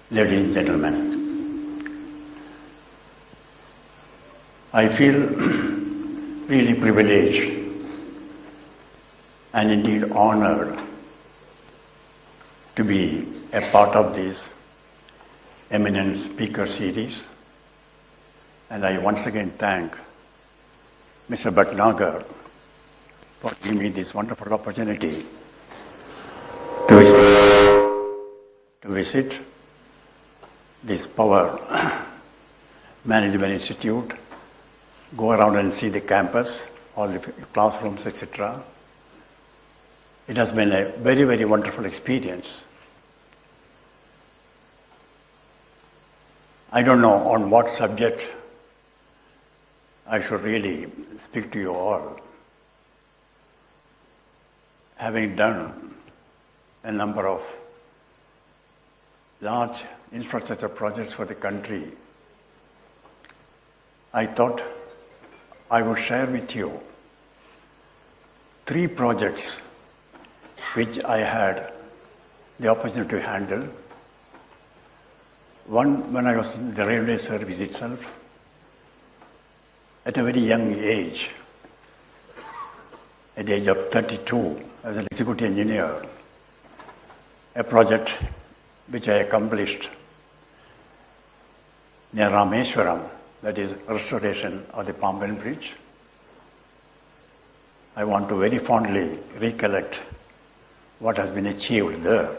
Ladies and gentlemen, I feel really privileged and indeed honored to be a part of this eminent speaker series, and I once again thank Mr. Bhatnagar for giving me this wonderful opportunity to visit this Power Management Institute, go around and see the campus, all the classrooms, etc. It has been a very, very wonderful experience. I don't know on what subject I should really speak to you all. Having done a number of large infrastructure projects for the country, I thought I would share with you 3 projects which I had the opportunity to handle. One, when I was in the railway service itself, at a very young age, at the age of 32, as an executive engineer, a project which I accomplished near Rameswaram, that is restoration of the Pamban Bridge. I want to very fondly recollect what has been achieved there.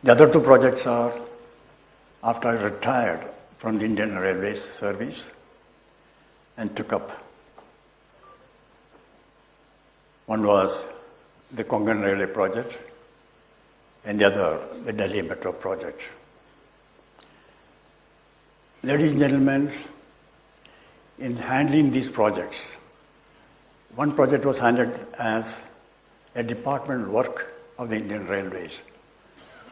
The other 2 projects are after I retired from the Indian Railways service and took up. One was the Konkan Railway project and the other, the Delhi Metro project. Ladies and gentlemen, in handling these projects, one project was handled as a department work of the Indian Railways,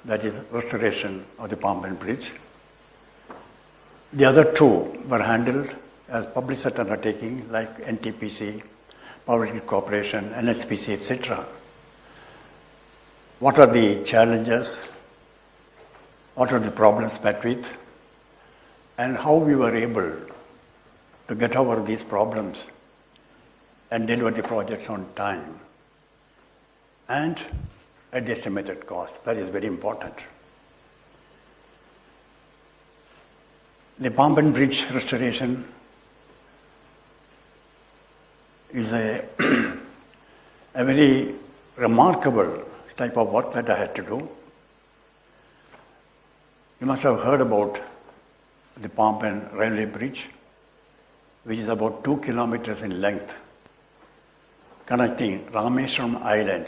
that is restoration of the Pamban Bridge. The other 2 were handled as public sector undertaking like NTPC, Power Grid Corporation, NTPC, etc. What are the challenges? What are the problems met with? And how we were able to get over these problems and deliver the projects on time and at the estimated cost. That is very important. The Pamban Bridge restoration is a very remarkable type of work that I had to do. You must have heard about the Pamban Railway Bridge, which is about 2 kilometers in length, connecting Rameswaram Island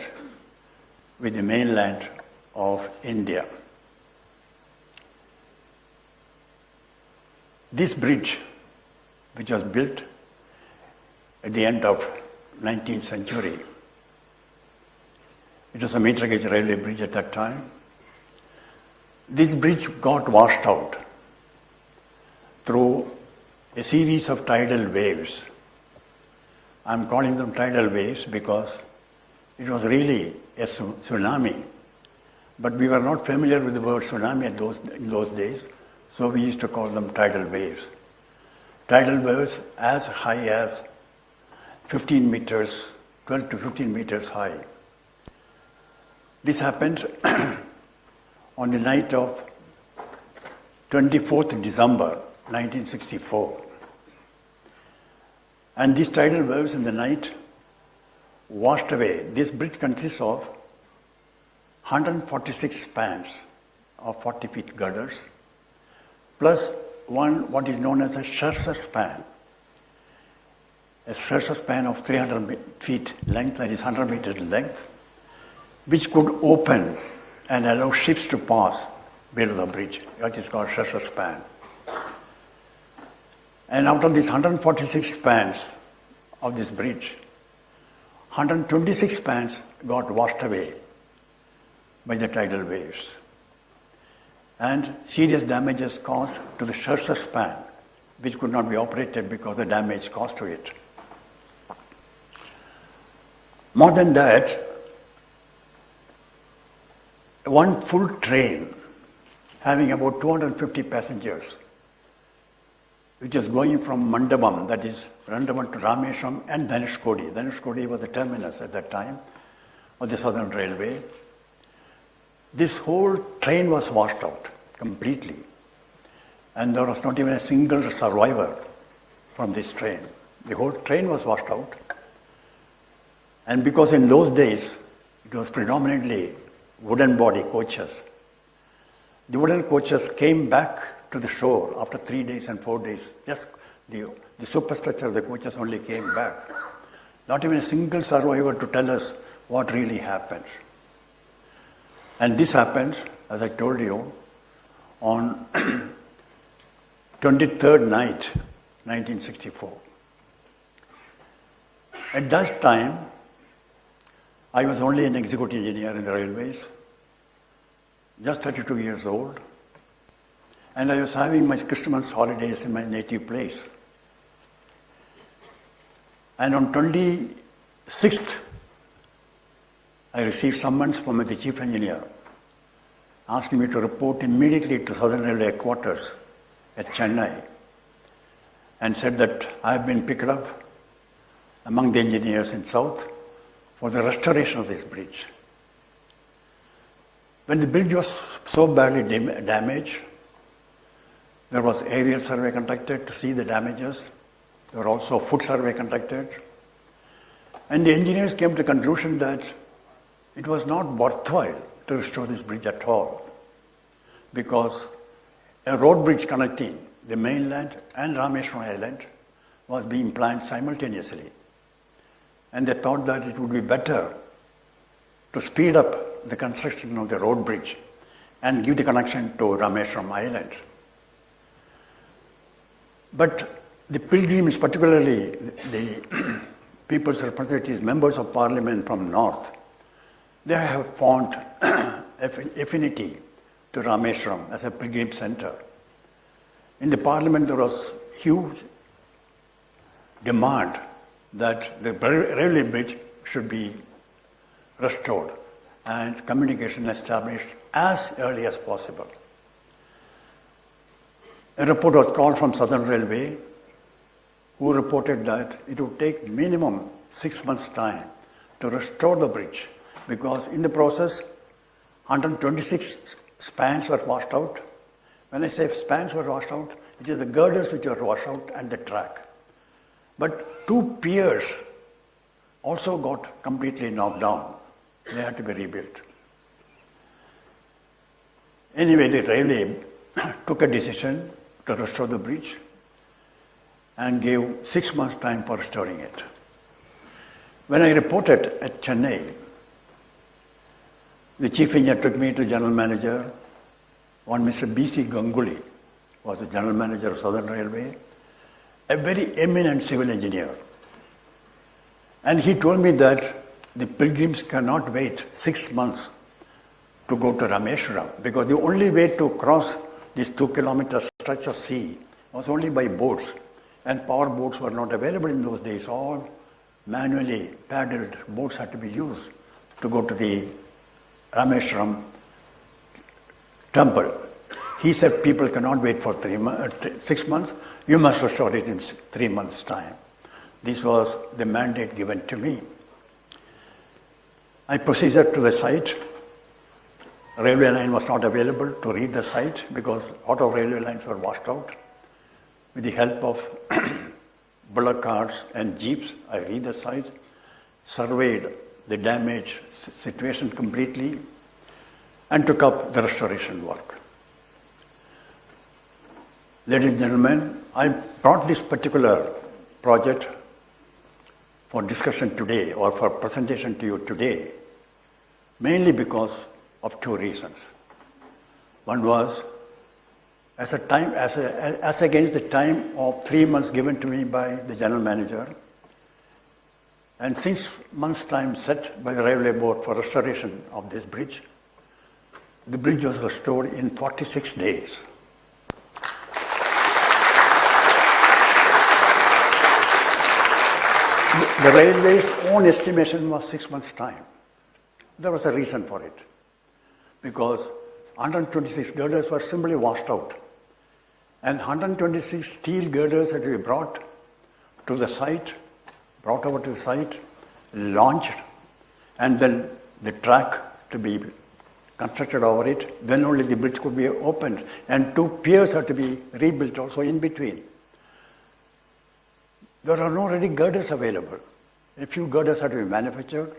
with the mainland of India. This bridge, which was built at the end of 19th century, it was a meter gauge railway bridge at that time. This bridge got washed out through a series of tidal waves. I'm calling them tidal waves because it was really a tsunami. But we were not familiar with the word tsunami in those days, so we used to call them tidal waves. Tidal waves as high as 15 meters, 12 to 15 meters high. This happened on the night of 24th December 1964. And these tidal waves in the night washed away. This bridge consists of 146 spans of 40 feet girders, plus what is known as a Shersa span. A Shersa span of 300 feet length, that is 100 meters length, which could open and allow ships to pass below the bridge. That is called Shersa span. And out of these 146 spans of this bridge, 126 spans got washed away by the tidal waves. And serious damages caused to the Shersa span, which could not be operated because the damage caused to it. More than that, one full train having about 250 passengers, which is going from Mandapam, that is Mandapam to Rameshwaram and Dhanushkodi. Dhanushkodi was the terminus at that time of the Southern Railway. This whole train was washed out completely. And there was not even a single survivor from this train. The whole train was washed out. And because in those days, it was predominantly wooden body coaches. The wooden coaches came back to the shore after 3 days and 4 days. Just the superstructure of the coaches only came back. Not even a single survivor to tell us what really happened. And this happened, as I told you, on 23rd night, 1964. At that time, I was only an executive engineer in the railways, just 32 years old, and I was having my Christmas holidays in my native place. And on 26th, I received summons from the chief engineer, asking me to report immediately to Southern Railway headquarters at Chennai, and said that I have been picked up among the engineers in South for the restoration of this bridge. When the bridge was so badly damaged, there was aerial survey conducted to see the damages. There were also foot survey conducted. And the engineers came to the conclusion that it was not worthwhile to restore this bridge at all, because a road bridge connecting the mainland and Rameshwaram Island was being planned simultaneously. And they thought that it would be better to speed up the construction of the road bridge and give the connection to Rameshwaram Island. But the pilgrims, particularly the people's representatives, members of parliament from north, they have found affinity to Rameshwaram as a pilgrim center. In the parliament, there was huge demand that the railway bridge should be restored and communication established as early as possible. A report was called from Southern Railway, who reported that it would take minimum 6 months' time to restore the bridge, because in the process, 126 spans were washed out. When I say spans were washed out, it is the girders which were washed out and the track. But 2 piers also got completely knocked down. They had to be rebuilt. Anyway, the railway took a decision to restore the bridge and gave 6 months' time for restoring it. When I reported at Chennai, the chief engineer took me to general manager. One Mr. B.C. Ganguly was the general manager of Southern Railway, a very eminent civil engineer. And he told me that the pilgrims cannot wait 6 months to go to Rameshwaram, because the only way to cross this 2-kilometer stretch of sea was only by boats. And power boats were not available in those days. All manually paddled boats had to be used to go to the Rameshwaram temple. He said people cannot wait for 6 months. You must restore it in 3 months' time. This was the mandate given to me. I proceeded to the site. Railway line was not available to read the site because a lot of railway lines were washed out. With the help of bullock carts and jeeps, I read the site, surveyed the damaged situation completely, and took up the restoration work. Ladies and gentlemen, I brought this particular project for discussion today or for presentation to you today, mainly because of 2 reasons. One was, as against the time of 3 months given to me by the general manager, and 6 months' time set by the railway board for restoration of this bridge, the bridge was restored in 46 days. The railway's own estimation was 6 months' time. There was a reason for it, because 126 girders were simply washed out. And 126 steel girders had to be brought to the site, brought over to the site, launched, and then the track to be constructed over it. Then only the bridge could be opened. And 2 piers had to be rebuilt also in between. There are no ready girders available. A few girders had to be manufactured.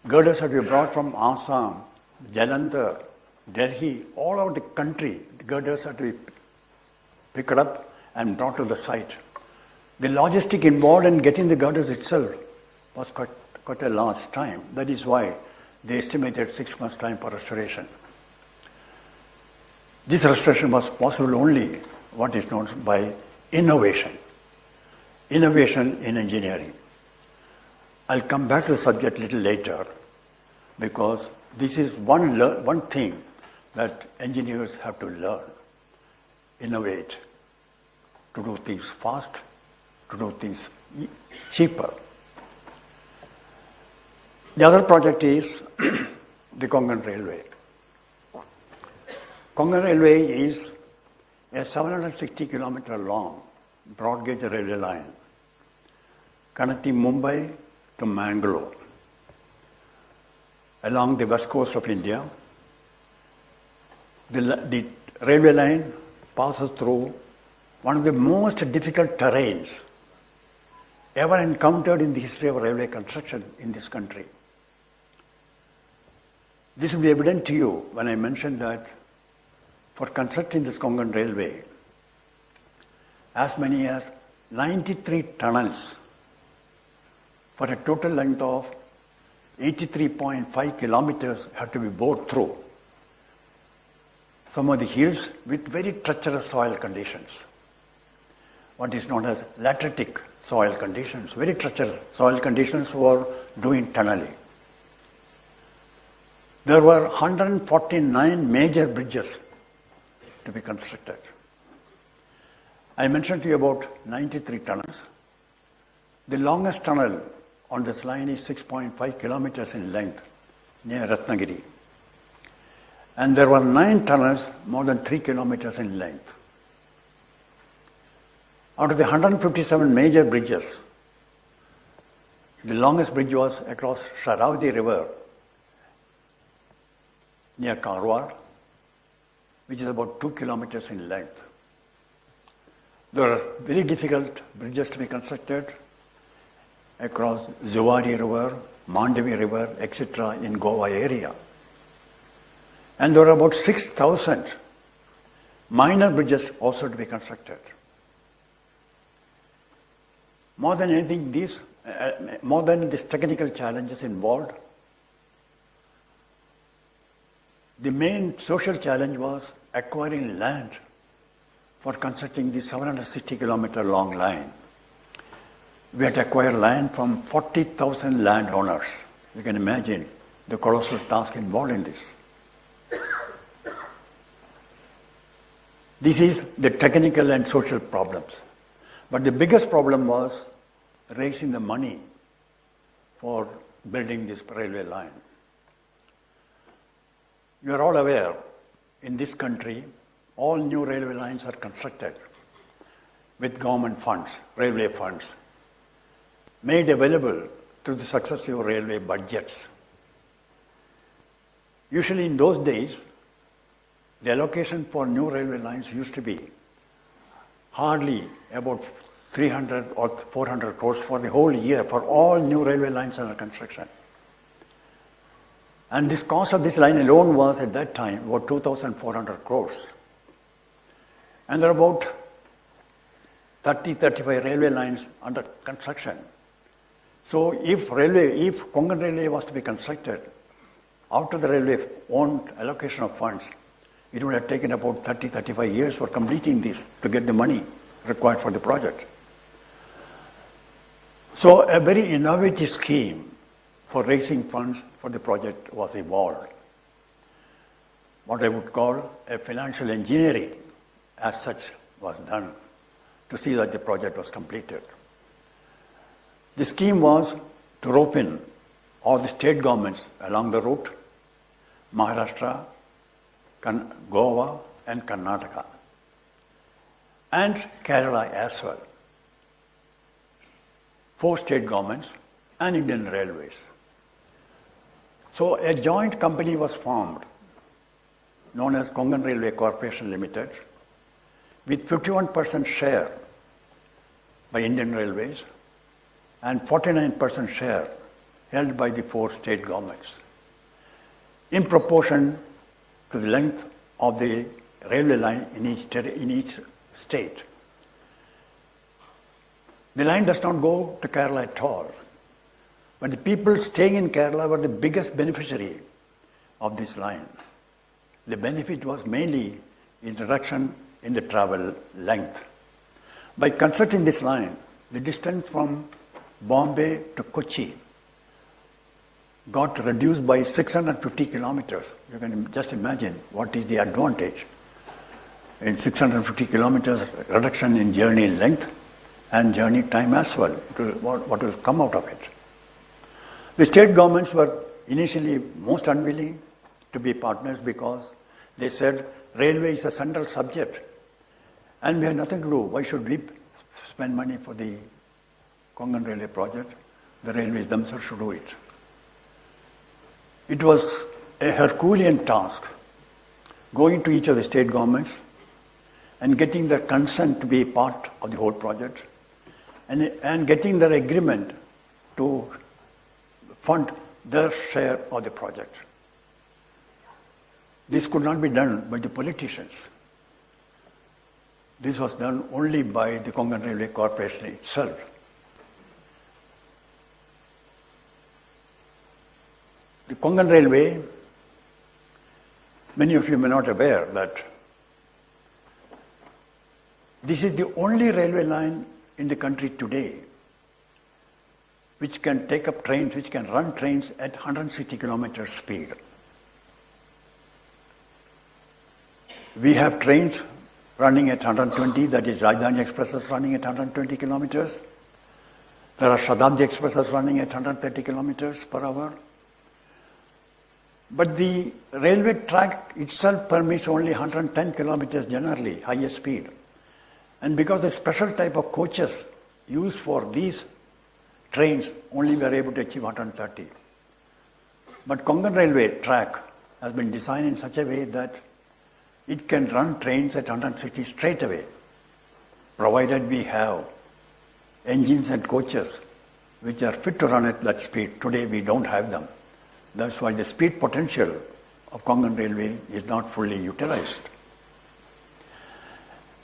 Girders had to be brought from Assam, Jalandhar, Delhi, all over the country. The girders had to be picked up and brought to the site. The logistic involved in getting the girders itself was quite a large time. That is why they estimated 6 months' time for restoration. This restoration was possible only what is known by innovation. Innovation in engineering. I'll come back to the subject a little later because this is one thing that engineers have to learn. Innovate, to do things fast, to do things cheaper. The other project is the Konkan Railway. Konkan Railway is a 760 kilometer long broad gauge railway line connecting Mumbai to Mangalore along the west coast of India. The railway line passes through one of the most difficult terrains ever encountered in the history of railway construction in this country. This will be evident to you when I mention that for constructing this Konkan Railway, as many as 93 tunnels for a total length of 83.5 kilometers have to be bored through some of the hills with very treacherous soil conditions. What is known as lateritic soil conditions, very treacherous soil conditions for doing tunneling. There were 149 major bridges to be constructed. I mentioned to you about 93 tunnels. The longest tunnel on this line is 6.5 kilometers in length near Ratnagiri. And there were 9 tunnels more than 3 kilometers in length. Out of the 157 major bridges, the longest bridge was across Sharavati River near Karwar, which is about 2 kilometers in length. There are very difficult bridges to be constructed across Zuari River, Mandavi River, etc. in Goa area. And there are about 6,000 minor bridges also to be constructed. More than anything, these technical challenges involved, the main social challenge was acquiring land for constructing the 760 kilometer long line. We had to acquire land from 40,000 landowners. You can imagine the colossal task involved in this. This is the technical and social problems. But the biggest problem was raising the money for building this railway line. You are all aware, in this country, all new railway lines are constructed with government funds, railway funds, made available through the successive railway budgets. Usually in those days, the allocation for new railway lines used to be hardly about 300 or 400 crores for the whole year for all new railway lines under construction. And this cost of this line alone was at that time about 2,400 crores. And there are about 35 railway lines under construction. So if Konkan Railway was to be constructed, out of the railway owned allocation of funds, it would have taken about 35 years for completing this to get the money required for the project. So a very innovative scheme for raising funds for the project was evolved. What I would call a financial engineering as such was done to see that the project was completed. The scheme was to rope in all the state governments along the route, Maharashtra, Goa and Karnataka, and Kerala as well. 4 state governments and Indian Railways. So a joint company was formed, known as Konkan Railway Corporation Limited, with 51% share by Indian Railways and 49% share held by the 4 state governments, in proportion to the length of the railway line in each state. The line does not go to Kerala at all, but the people staying in Kerala were the biggest beneficiary of this line. The benefit was mainly in reduction in the travel length. By constructing this line, the distance from Bombay to Kochi got reduced by 650 kilometers. You can just imagine what is the advantage in 650 kilometers reduction in journey length and journey time as well. What will come out of it? The state governments were initially most unwilling to be partners because they said railway is a central subject and we have nothing to do. Why should we spend money for the Konkan Railway project? The railways themselves should do it. It was a Herculean task going to each of the state governments and getting their consent to be part of the whole project and getting their agreement to fund their share of the project. This could not be done by the politicians. This was done only by the Konkan Railway Corporation itself. The Konkan Railway, many of you may not be aware that this is the only railway line in the country today which can take up trains, which can run trains at 160 kilometers speed. We have trains running at 120, that is Rajdhani Expresses running at 120 kilometers. There are Shatabdi Expresses running at 130 kilometers per hour. But the railway track itself permits only 110 kilometers generally, highest speed. And because the special type of coaches used for these trains, only we are able to achieve 130. But Konkan Railway track has been designed in such a way that it can run trains at 160 straight away, provided we have engines and coaches which are fit to run at that speed. Today we don't have them. That's why the speed potential of Konkan Railway is not fully utilized.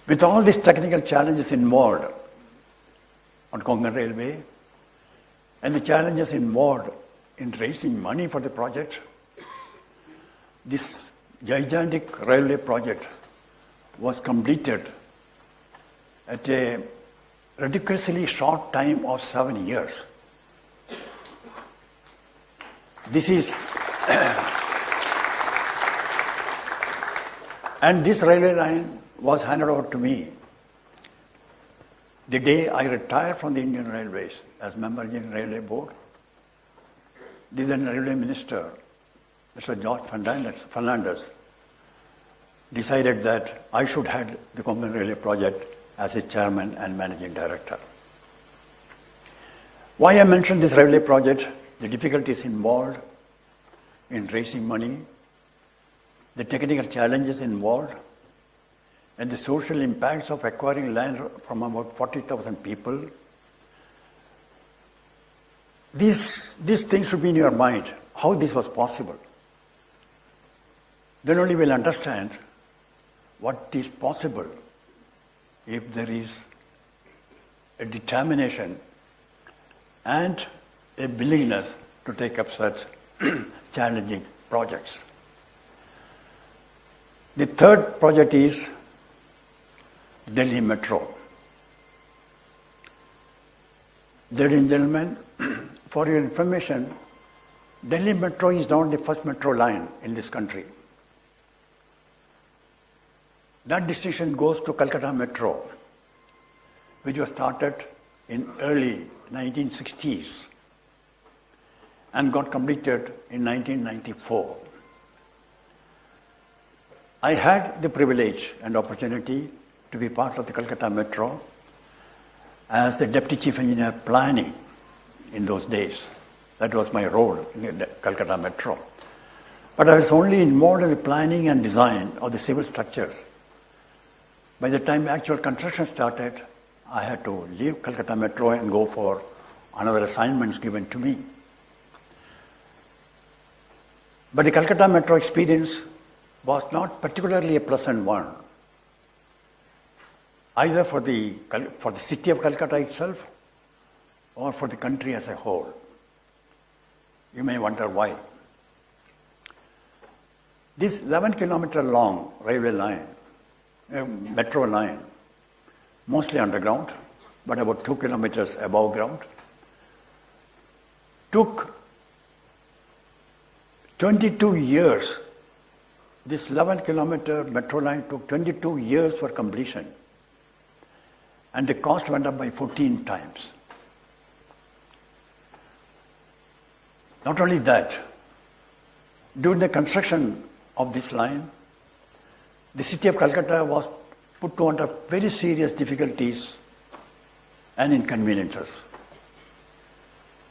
With all these technical challenges involved on Konkan Railway and the challenges involved in raising money for the project, this gigantic railway project was completed at a ridiculously short time of 7 years. This is, and this railway line was handed over to me the day I retired from the Indian Railways as member of the Indian Railway Board. The then Railway Minister, Mr. George Fernandez, decided that I should head the Konkan Railway project as its chairman and managing director. Why I mentioned this railway project, the difficulties involved in raising money, the technical challenges involved, and the social impacts of acquiring land from about 40,000 people. These things should be in your mind, how this was possible. Then only we'll understand what is possible if there is a determination and a willingness to take up such challenging projects. The third project is Delhi Metro. Ladies and gentlemen, for your information, Delhi Metro is not the first metro line in this country. That distinction goes to Calcutta Metro, which was started in early 1960s and got completed in 1994. I had the privilege and opportunity to be part of the Calcutta Metro as the Deputy Chief Engineer Planning in those days. That was my role in the Calcutta Metro. But I was only involved in the planning and design of the civil structures. By the time actual construction started, I had to leave Calcutta Metro and go for another assignments given to me. But the Calcutta Metro experience was not particularly a pleasant one, either for the city of Calcutta itself or for the country as a whole. You may wonder why. This 11-kilometer long railway line, metro line, mostly underground, but about 2 kilometers above ground, took 22 years. This 11-kilometer metro line took 22 years for completion, and the cost went up by 14 times. Not only that, during the construction of this line, the city of Calcutta was put under very serious difficulties and inconveniences.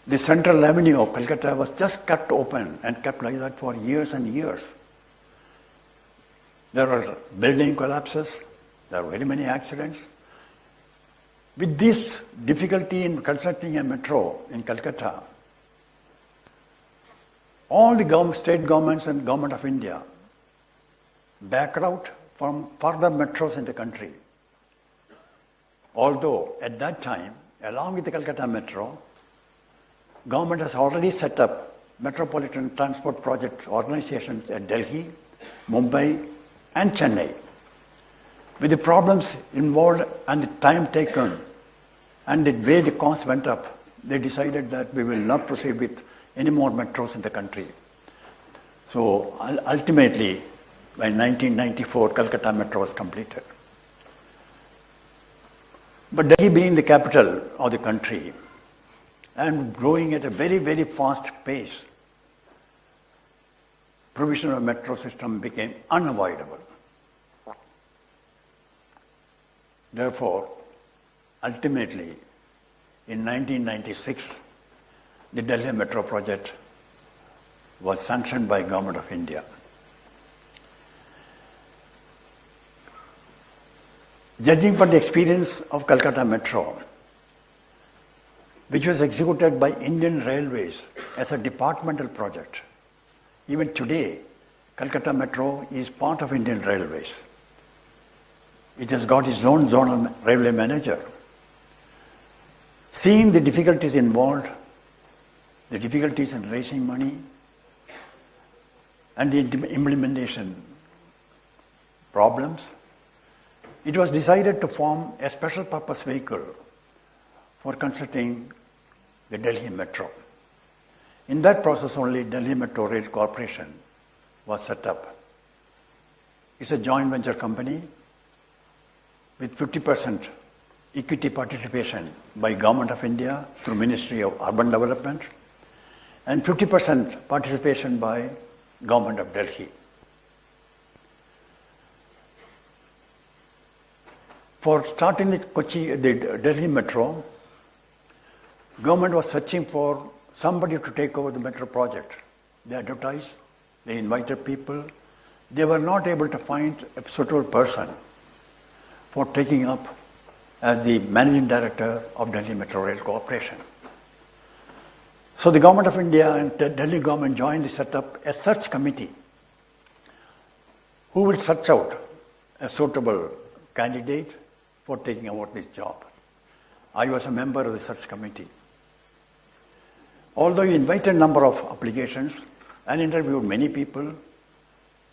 The central avenue of Calcutta was just cut open and kept like that for years and years. There were building collapses, there were very many accidents. With this difficulty in constructing a metro in Calcutta, all the state governments and government of India backed out from further metros in the country. Although at that time, along with the Calcutta Metro, government has already set up metropolitan transport project organizations at Delhi, Mumbai, and Chennai. With the problems involved and the time taken and the way the cost went up, they decided that we will not proceed with any more metros in the country. So ultimately, by 1994, Calcutta Metro was completed. But Delhi being the capital of the country and growing at a very, very fast pace, provision of metro system became unavoidable. Therefore, ultimately, in 1996, the Delhi Metro project was sanctioned by Government of India. Judging from the experience of Calcutta Metro, which was executed by Indian Railways as a departmental project, even today, Calcutta Metro is part of Indian Railways. It has got its own zonal railway manager. Seeing the difficulties involved, the difficulties in raising money, and the implementation problems, it was decided to form a special purpose vehicle for constructing the Delhi Metro. In that process only, Delhi Metro Rail Corporation was set up. It's a joint venture company with 50% equity participation by Government of India through Ministry of Urban Development and 50% participation by Government of Delhi. For starting the Delhi Metro, government was searching for somebody to take over the metro project. They advertised, they invited people. They were not able to find a suitable person for taking up as the managing director of Delhi Metro Rail Corporation. So the Government of India and the Delhi government jointly set up a search committee who will search out a suitable candidate for taking over this job. I was a member of the search committee. Although we invited a number of applications and interviewed many people,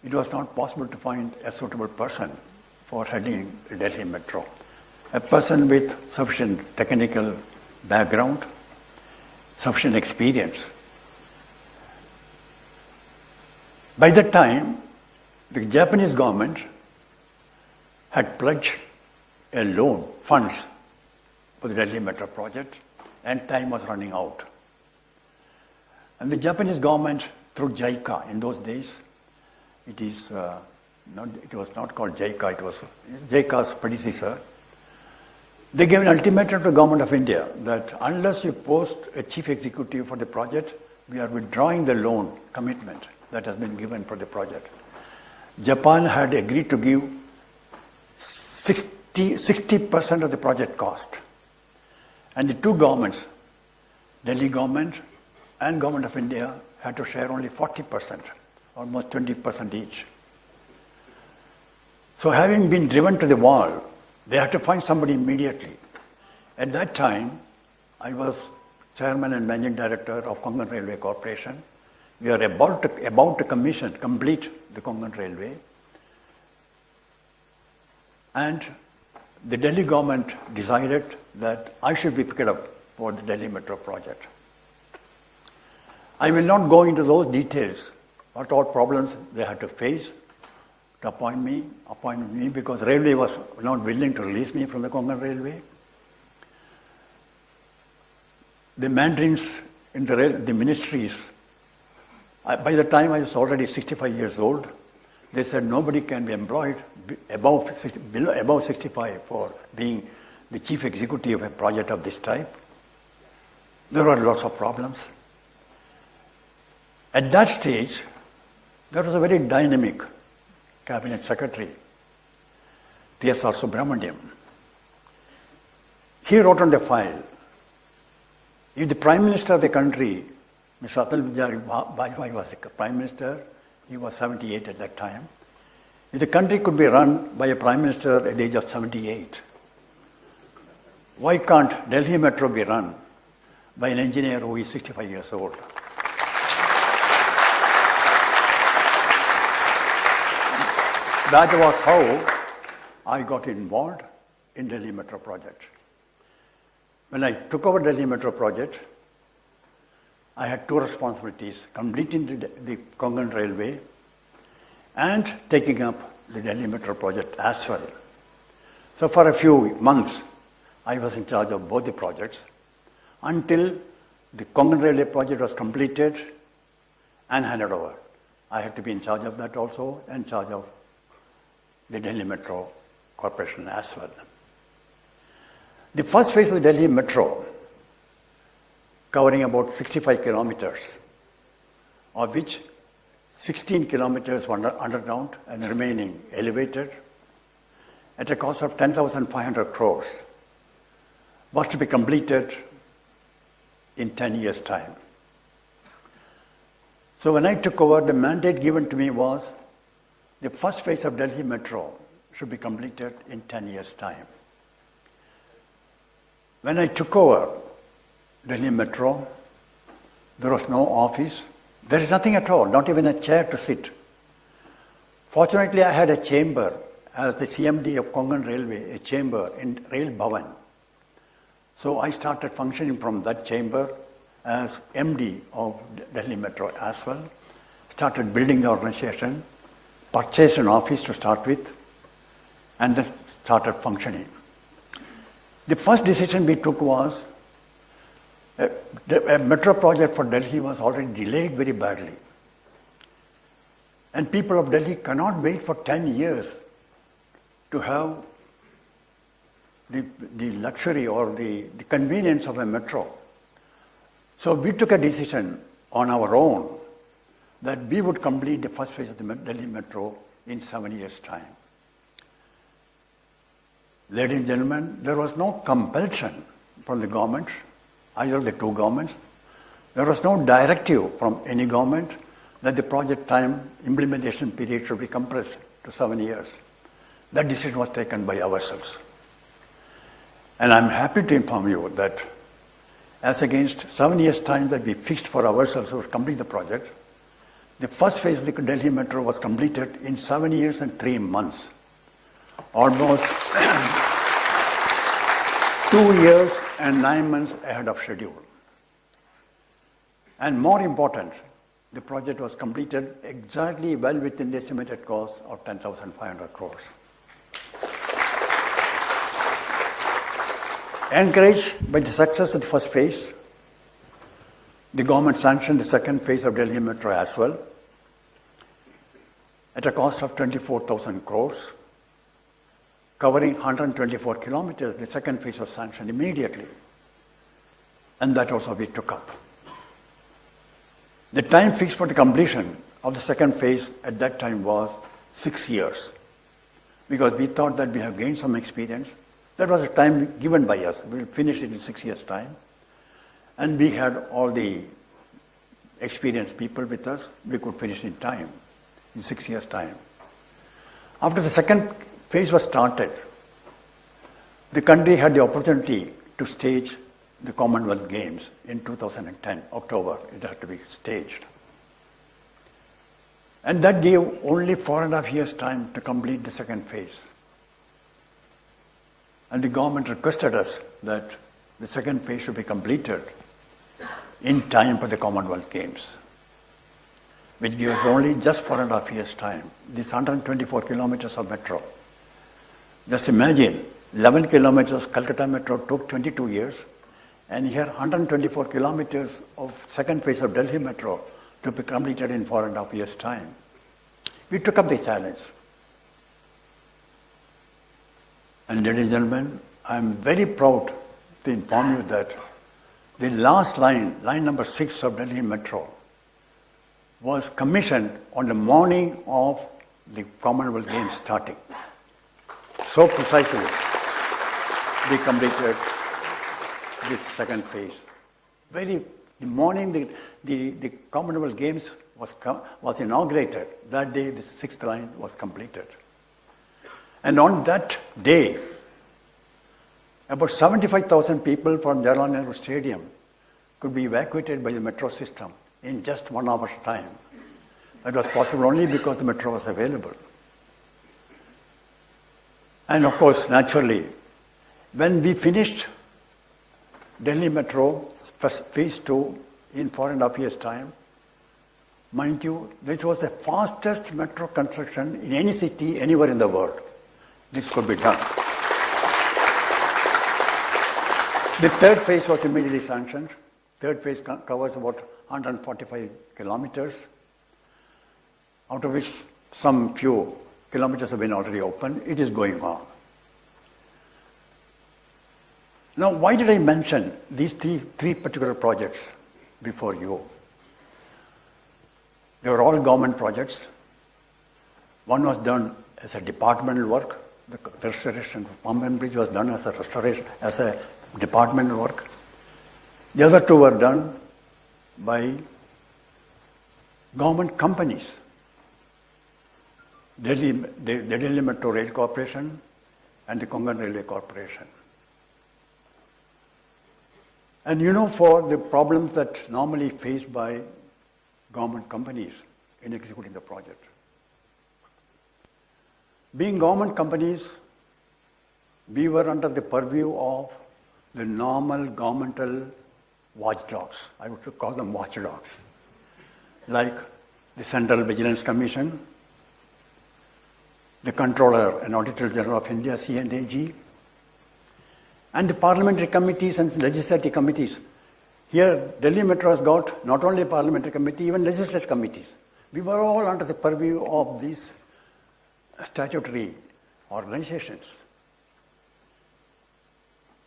it was not possible to find a suitable person for heading the Delhi Metro. A person with sufficient technical background, sufficient experience. By that time, the Japanese government had pledged a loan, funds for the Delhi Metro project, and time was running out. And the Japanese government, through JICA in those days, it is it was not called JICA, it was JICA's predecessor. They gave an ultimatum to the government of India that unless you post a chief executive for the project, we are withdrawing the loan commitment that has been given for the project. Japan had agreed to give 60% of the project cost. And the two governments, Delhi government and government of India, had to share only 40%, almost 20% each. So having been driven to the wall, they had to find somebody immediately. At that time, I was chairman and managing director of Konkan Railway Corporation. We are about to complete the Konkan Railway. And the Delhi government decided that I should be picked up for the Delhi Metro project. I will not go into those details, what all problems they had to face to appoint me because Railway was not willing to release me from the Konkan Railway. The mandarins in the ministries, by the time I was already 65 years old, they said nobody can be employed above 65 for being the chief executive of a project of this type. There were lots of problems. At that stage, there was a very dynamic cabinet secretary, T.S.R. Subramaniam. He wrote on the file, if the Prime Minister of the country, Mr. Atal Bihari Vajpayee was the Prime Minister, he was 78 at that time. If the country could be run by a Prime Minister at the age of 78, why can't Delhi Metro be run by an engineer who is 65 years old? That was how I got involved in Delhi Metro project. When I took over Delhi Metro project, I had two responsibilities: completing the Konkan Railway and taking up the Delhi Metro project as well. So for a few months, I was in charge of both the projects until the Konkan Railway project was completed and handed over. I had to be in charge of that also, and in charge of the Delhi Metro Corporation as well. The first phase of the Delhi Metro, covering about 65 kilometers, of which 16 kilometers were underground and remaining elevated, at a cost of 10,500 crores, was to be completed in 10 years' time. So when I took over, the mandate given to me was the first phase of Delhi Metro should be completed in 10 years' time. When I took over Delhi Metro, there was no office. There is nothing at all, not even a chair to sit. Fortunately, I had a chamber as the CMD of Konkan Railway, a chamber in Rail Bhavan. So I started functioning from that chamber as MD of Delhi Metro as well. Started building the organization, purchased an office to start with, and then started functioning. The first decision we took was a metro project for Delhi was already delayed very badly. And people of Delhi cannot wait for 10 years to have the luxury or the convenience of a metro. So we took a decision on our own that we would complete the first phase of the Delhi Metro in 7 years' time. Ladies and gentlemen, there was no compulsion from the government, either of the two governments. There was no directive from any government that the project time implementation period should be compressed to 7 years. That decision was taken by ourselves. And I'm happy to inform you that as against 7 years' time that we fixed for ourselves to complete the project, the first phase of the Delhi Metro was completed in 7 years and 3 months. Almost 2 years and 9 months ahead of schedule. And more important, the project was completed exactly well within the estimated cost of 10,500 crores. Encouraged by the success of the first phase, the government sanctioned the second phase of Delhi Metro as well. at a cost of 24,000 crores, covering 124 kilometers. The second phase was sanctioned immediately. And that also we took up. The time fixed for the completion of the second phase at that time was 6 years, because we thought that we have gained some experience. That was a time given by us. We'll finish it in 6 years' time. And we had all the experienced people with us. We could finish in time, in 6 years' time. After the second phase was started, the country had the opportunity to stage the Commonwealth Games in 2010, October. It had to be staged. And that gave only 4.5 years' time to complete the second phase. And the government requested us that the second phase should be completed in time for the Commonwealth Games, which gives only just 4.5 years' time. This 124 kilometers of metro. Just imagine, 11 kilometers Calcutta metro took 22 years, and here 124 kilometers of second phase of Delhi metro to be completed in 4.5 years' time. We took up the challenge. And ladies and gentlemen, I am very proud to inform you that the last line, line number 6 of Delhi Metro, was commissioned on the morning of the Commonwealth Games starting. So precisely, we completed this second phase. The morning the Commonwealth Games was inaugurated, that day the 6th line was completed. And on that day, about 75,000 people from Jawaharlal Nehru Stadium could be evacuated by the metro system in just 1 hour's time. That was possible only because the metro was available. And of course, naturally, when we finished Delhi Metro phase 2 in 4.5 years' time, mind you, this was the fastest metro construction in any city anywhere in the world. This could be done. The third phase was immediately sanctioned. Third phase covers about 145 kilometers, out of which some few kilometers have been already opened. It is going on. Now, why did I mention these three particular projects before you? They were all government projects. One was done as a departmental work. The restoration of Pamban Bridge was done as a departmental work. The other two were done by government companies. The Delhi Metro Rail Corporation and the Konkan Railway Corporation. And you know, for the problems that normally faced by government companies in executing the project. Being government companies, we were under the purview of the normal governmental watchdogs. I would call them watchdogs, like the Central Vigilance Commission, the Controller and Auditor General of India, C&AG, and the parliamentary committees and legislative committees. Here, Delhi Metro has got not only a parliamentary committee, even legislative committees. We were all under the purview of these statutory organizations.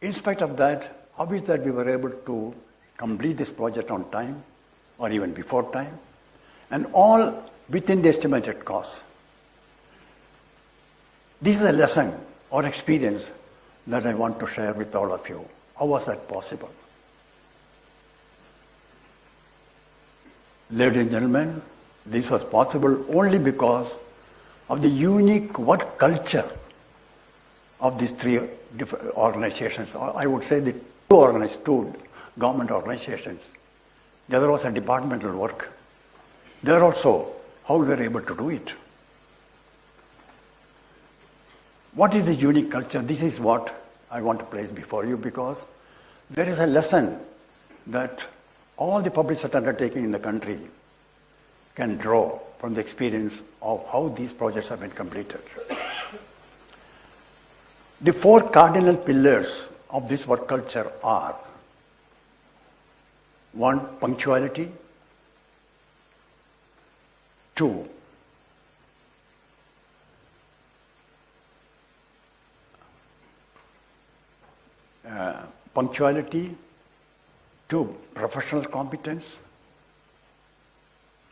In spite of that, how is that we were able to complete this project on time, or even before time, and all within the estimated cost? This is a lesson or experience that I want to share with all of you. How was that possible? Ladies and gentlemen, this was possible only because of the unique work culture of these three different organizations. I would say the two government organizations. The other was a departmental work. There also, how we were able to do it. What is this unique culture? This is what I want to place before you, because there is a lesson that all the public sector undertaking in the country can draw from the experience of how these projects have been completed. The four cardinal pillars of this work culture are: 1, punctuality; 2, punctuality. 2, professional competence.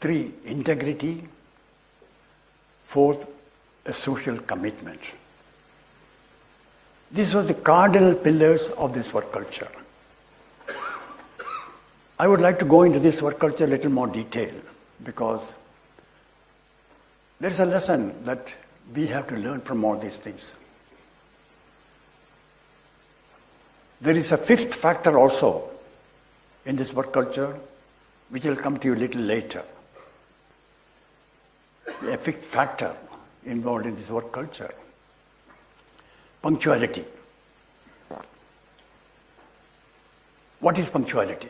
3, integrity. 4th, a social commitment. This was the cardinal pillars of this work culture. I would like to go into this work culture a little more detail because there is a lesson that we have to learn from all these things. There is a 5th factor also in this work culture, which will come to you a little later. A 5th factor involved in this work culture. Punctuality. What is punctuality?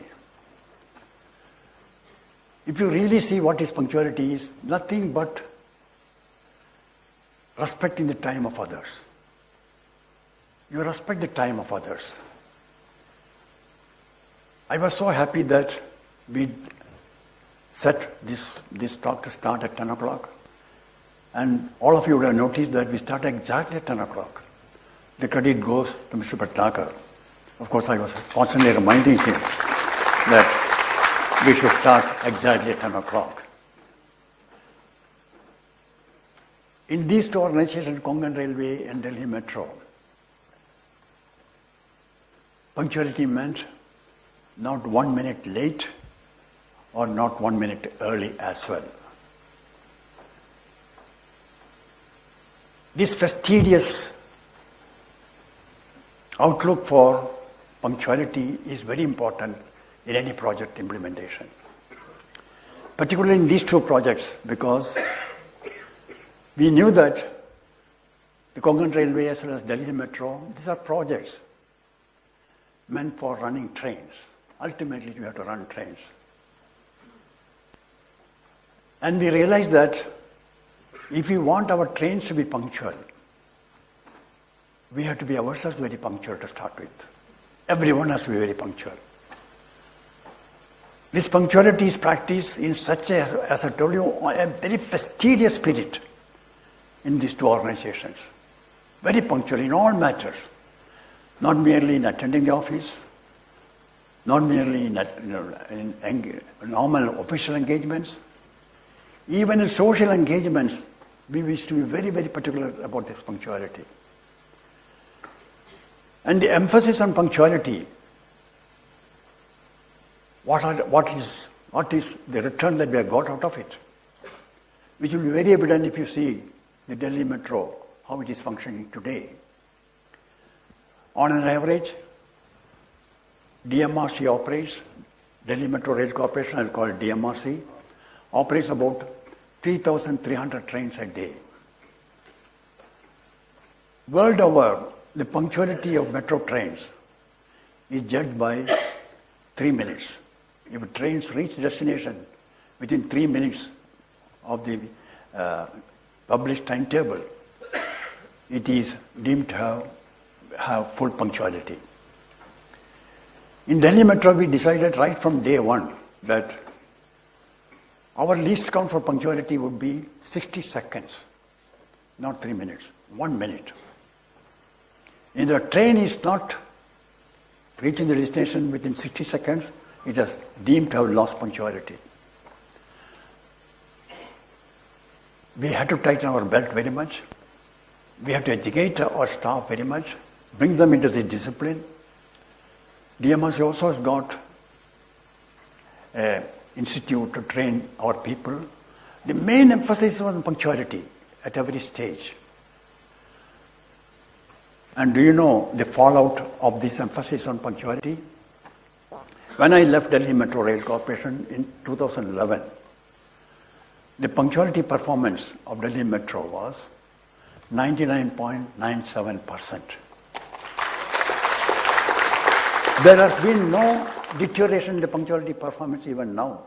If you really see what is punctuality is nothing but respecting the time of others. You respect the time of others. I was so happy that we set this talk to start at 10 o'clock. And all of you would have noticed that we started exactly at 10 o'clock. The credit goes to Mr. Bhatnagar. Of course, I was constantly reminding him that we should start exactly at 10 o'clock. In these 2 organizations, Konkan Railway and Delhi Metro, punctuality meant not 1 minute late or not 1 minute early as well. This fastidious outlook for punctuality is very important in any project implementation. Particularly in these 2 projects, because we knew that the Konkan Railway as well as Delhi Metro, these are projects meant for running trains. Ultimately, you have to run trains. And we realized that if we want our trains to be punctual, we have to be ourselves very punctual to start with. Everyone has to be very punctual. This punctuality is practiced in such a, as I told you, a very fastidious spirit in these 2 organizations. Very punctual in all matters. Not merely in attending the office, not merely in normal official engagements, even in social engagements, we wish to be very, very particular about this punctuality. And the emphasis on punctuality, what is the return that we have got out of it? Which will be very evident if you see the Delhi Metro, how it is functioning today. On an average, DMRC operates, Delhi Metro Rail Corporation, I'll call it DMRC, operates about 3,300 trains a day. World over, the punctuality of metro trains is judged by 3 minutes. If trains reach destination within 3 minutes of the published timetable, it is deemed to have full punctuality. In Delhi Metro, we decided right from day one that our least count for punctuality would be 60 seconds, not 3 minutes, 1 minute. If the train is not reaching the destination within 60 seconds, it is deemed to have lost punctuality. We had to tighten our belt very much. We have to educate our staff very much, bring them into the discipline. DMRC also has got an institute to train our people. The main emphasis is on punctuality at every stage. And do you know the fallout of this emphasis on punctuality? When I left Delhi Metro Rail Corporation in 2011, the punctuality performance of Delhi Metro was 99.97%. There has been no deterioration in the punctuality performance even now.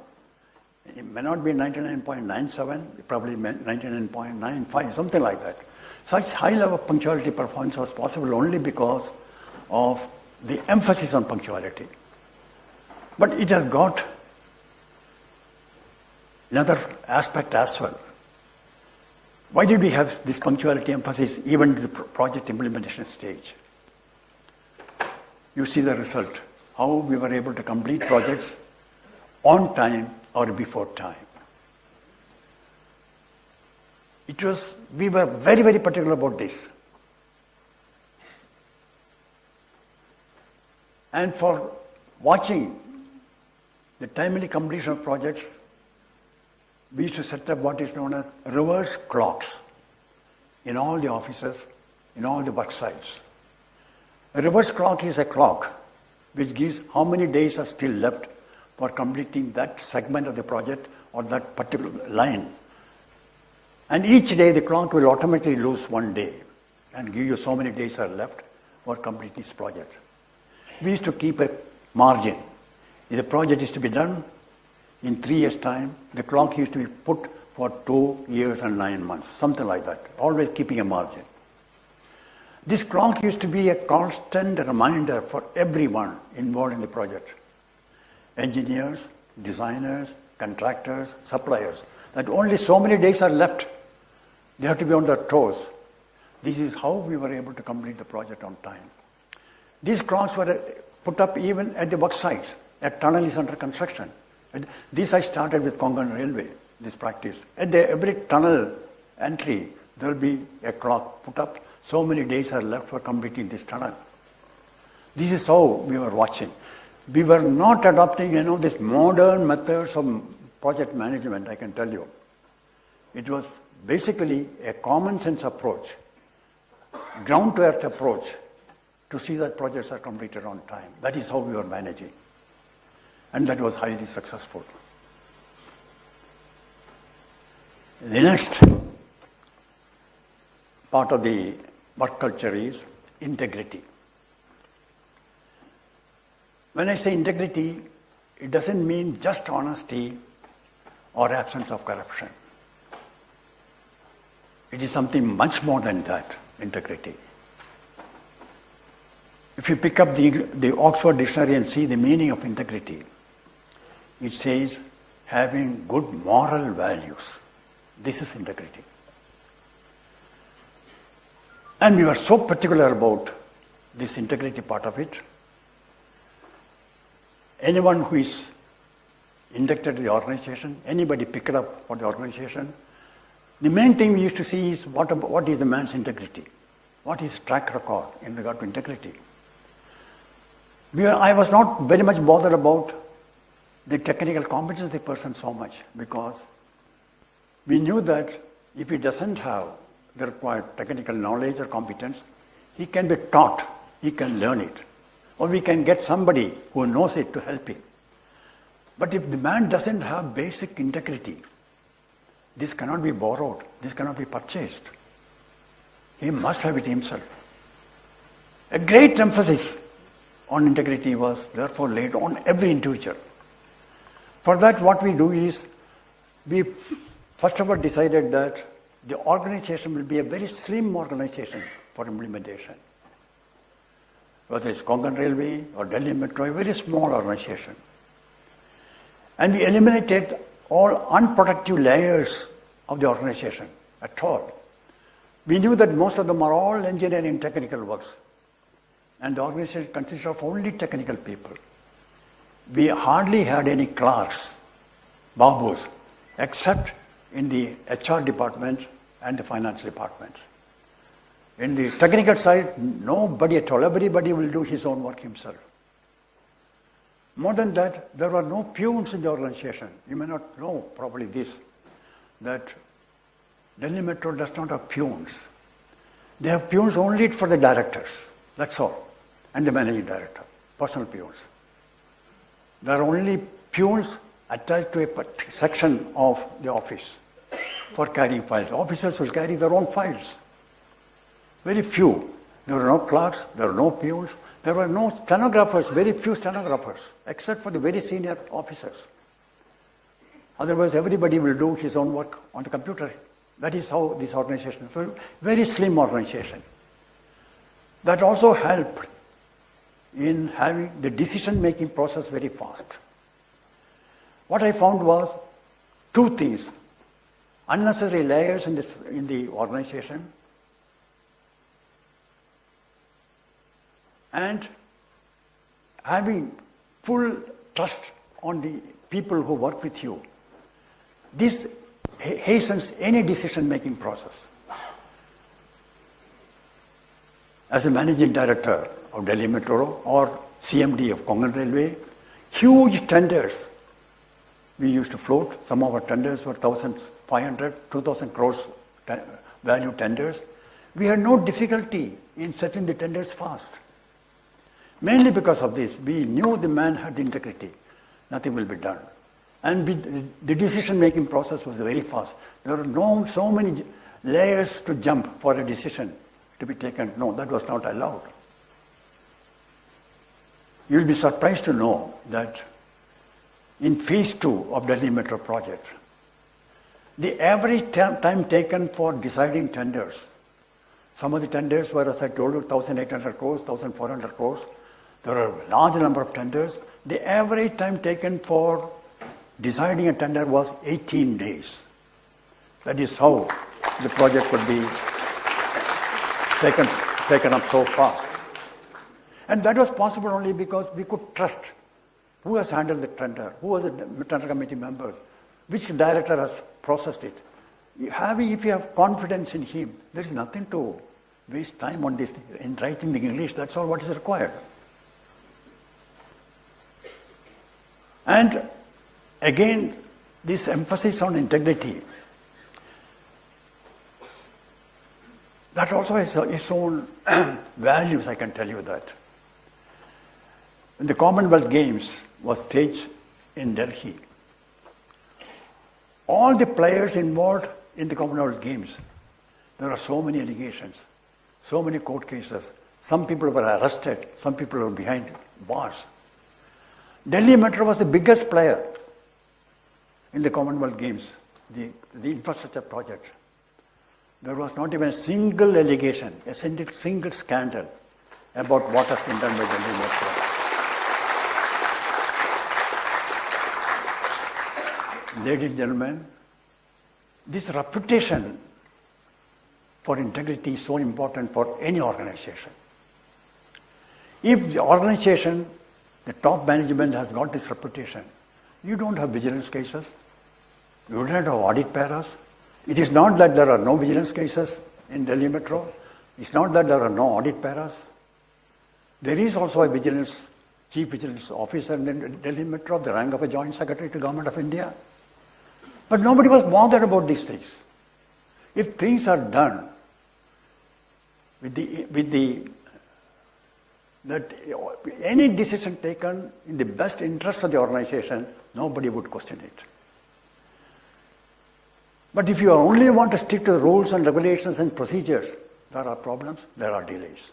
It may not be 99.97, probably 99.95, something like that. Such high level of punctuality performance was possible only because of the emphasis on punctuality. But it has got another aspect as well. Why did we have this punctuality emphasis even to the project implementation stage? you see the result, how we were able to complete projects on time or before time. We were very, very particular about this. And for watching the timely completion of projects, we used to set up what is known as reverse clocks in all the offices, in all the work sites. A reverse clock is a clock which gives how many days are still left for completing that segment of the project or that particular line. And each day the clock will automatically lose 1 day and give you so many days are left for completing this project. We used to keep a margin. If the project is to be done in 3 years' time, the clock used to be put for 2 years and 9 months, something like that, always keeping a margin. This clock used to be a constant reminder for everyone involved in the project. Engineers, designers, contractors, suppliers, that only so many days are left. They have to be on their toes. This is how we were able to complete the project on time. These clocks were put up even at the work sites. A tunnel is under construction. And this I started with Konkan Railway, this practice. At every tunnel entry, there will be a clock put up. So many days are left for completing this tunnel. This is how we were watching. We were not adopting, these modern methods of project management, I can tell you. It was basically a common sense approach, ground to earth approach to see that projects are completed on time. That is how we were managing. And that was highly successful. The next part of the work culture is integrity. When I say integrity, it doesn't mean just honesty or absence of corruption. It is something much more than that, integrity. If you pick up the Oxford Dictionary and see the meaning of integrity, it says having good moral values. This is integrity. And we were so particular about this integrity part of it. Anyone who is inducted to the organization, anybody pick it up for the organization, the main thing we used to see is what is the man's integrity? What is track record in regard to integrity? I was not very much bothered about the technical competence of the person so much, because we knew that if he doesn't have the required technical knowledge or competence, he can be taught, he can learn it, or we can get somebody who knows it to help him. But if the man doesn't have basic integrity, this cannot be borrowed, this cannot be purchased. He must have it himself. A great emphasis on integrity was therefore laid on every individual. For that, what we do is, we first of all decided that the organization will be a very slim organization for implementation. Whether it's Konkan Railway or Delhi Metro, a very small organization. And we eliminated all unproductive layers of the organization at all. We knew that most of them are all engineering technical works. And the organization consists of only technical people. We hardly had any clerks, babus, except in the HR department and the finance department. In the technical side, nobody at all. Everybody will do his own work himself. More than that, there were no peons in the organization. You may not know probably this, that Delhi Metro does not have peons. They have peons only for the directors, that's all, and the managing director, personal peons. There are only peons attached to a section of the office for carrying files. Officers will carry their own files. Very few. There were no clerks, there were no peons, there were no stenographers, very few stenographers, except for the very senior officers. Otherwise, everybody will do his own work on the computer. That is how this organization is. A very slim organization. That also helped in having the decision-making process very fast. What I found was two things. Unnecessary layers in the organization, and having full trust on the people who work with you, this hastens any decision-making process. As a managing director of Delhi Metro or CMD of Konkan Railway, huge tenders we used to float. Some of our tenders were 1,500, 2,000 crores value tenders. We had no difficulty in settling the tenders fast. Mainly because of this, we knew the man had the integrity. Nothing will be done. And the decision-making process was very fast. There were so many layers to jump for a decision to be taken. No, that was not allowed. You'll be surprised to know that in phase 2 of Delhi Metro project, the average time taken for deciding tenders, some of the tenders were, as I told you, 1,800 crores, 1,400 crores. There are a large number of tenders. The average time taken for deciding a tender was 18 days. That is how the project could be taken up so fast. And that was possible only because we could trust who has handled the tender, who was the tender committee members, which director has processed it. If you have confidence in him, there is nothing to waste time on this. In writing the English, that's all what is required. And again, this emphasis on integrity, that also has its own values, I can tell you that. When the Commonwealth Games was staged in Delhi, all the players involved in the Commonwealth Games, there are so many allegations, so many court cases. Some people were arrested, some people were behind bars. Delhi Metro was the biggest player in the Commonwealth Games, the infrastructure project. There was not even a single allegation, a single scandal about what has been done by Delhi Metro. Ladies and gentlemen, this reputation for integrity is so important for any organization. If the organization, the top management has got this reputation, you don't have vigilance cases, you don't have audit paras. It is not that there are no vigilance cases in Delhi Metro. It's not that there are no audit paras. There is also a chief vigilance officer in Delhi Metro, the rank of a joint secretary to Government of India. But nobody was bothered about these things. If things are done that any decision taken in the best interest of the organization, nobody would question it. But if you only want to stick to the rules and regulations and procedures, there are problems, there are delays.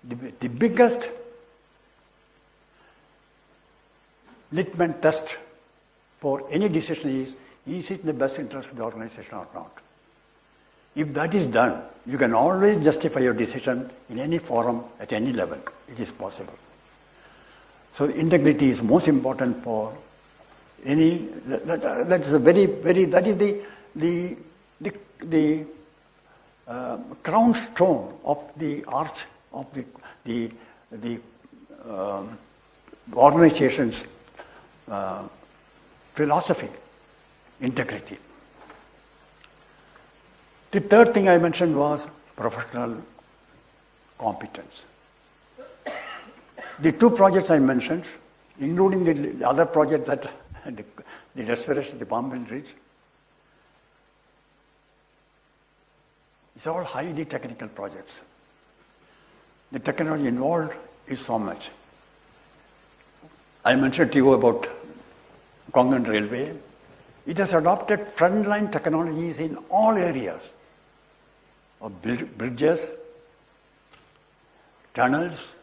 The biggest litmus test for any decision is it in the best interest of the organization or not? If that is done, you can always justify your decision in any forum, at any level. It is possible. So integrity is most important for any. That is a very, very. That is the crown stone of the arch of the organization's philosophy. Integrity. The third thing I mentioned was professional competence. The two projects I mentioned, including the other project that the restoration of the Bombay Bridge, it's all highly technical projects. The technology involved is so much. I mentioned to you about Konkan Railway. It has adopted frontline technologies in all areas of bridges, tunnels,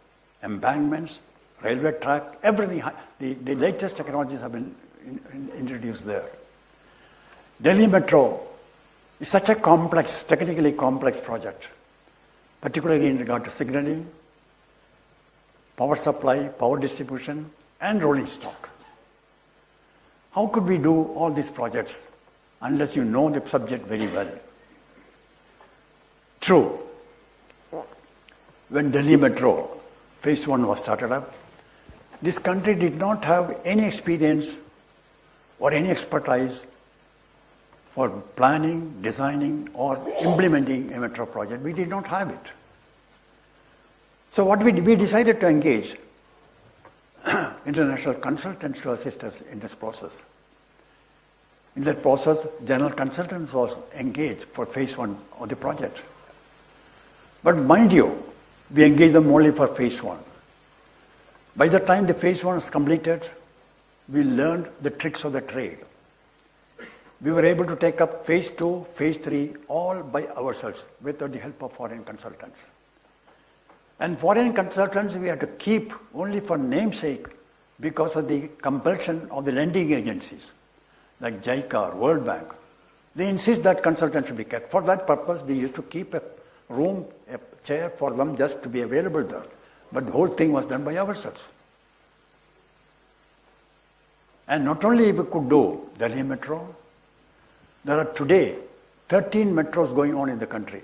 embankments, railway track, everything. The latest technologies have been introduced there. Delhi Metro is such a complex, technically complex project, particularly in regard to signaling, power supply, power distribution, and rolling stock. How could we do all these projects unless you know the subject very well? True. When Delhi Metro Phase 1 was started up, This country did not have any experience or any expertise for planning, designing, or implementing a metro project. We did not have it. So what we decided to engage international consultants to assist us in this process. In that process, general consultants was engaged for phase 1 of the project. But mind you, we engaged them only for phase 1. By the time the phase 1 was completed, we learned the tricks of the trade. We were able to take up phase 2, phase 3, all by ourselves without the help of foreign consultants. And foreign consultants we had to keep only for namesake because of the compulsion of the lending agencies like JICA, World Bank. They insist that consultants should be kept. For that purpose, we used to keep a room, a chair for them just to be available there. But the whole thing was done by ourselves. And not only we could do Delhi Metro, there are today 13 metros going on in the country.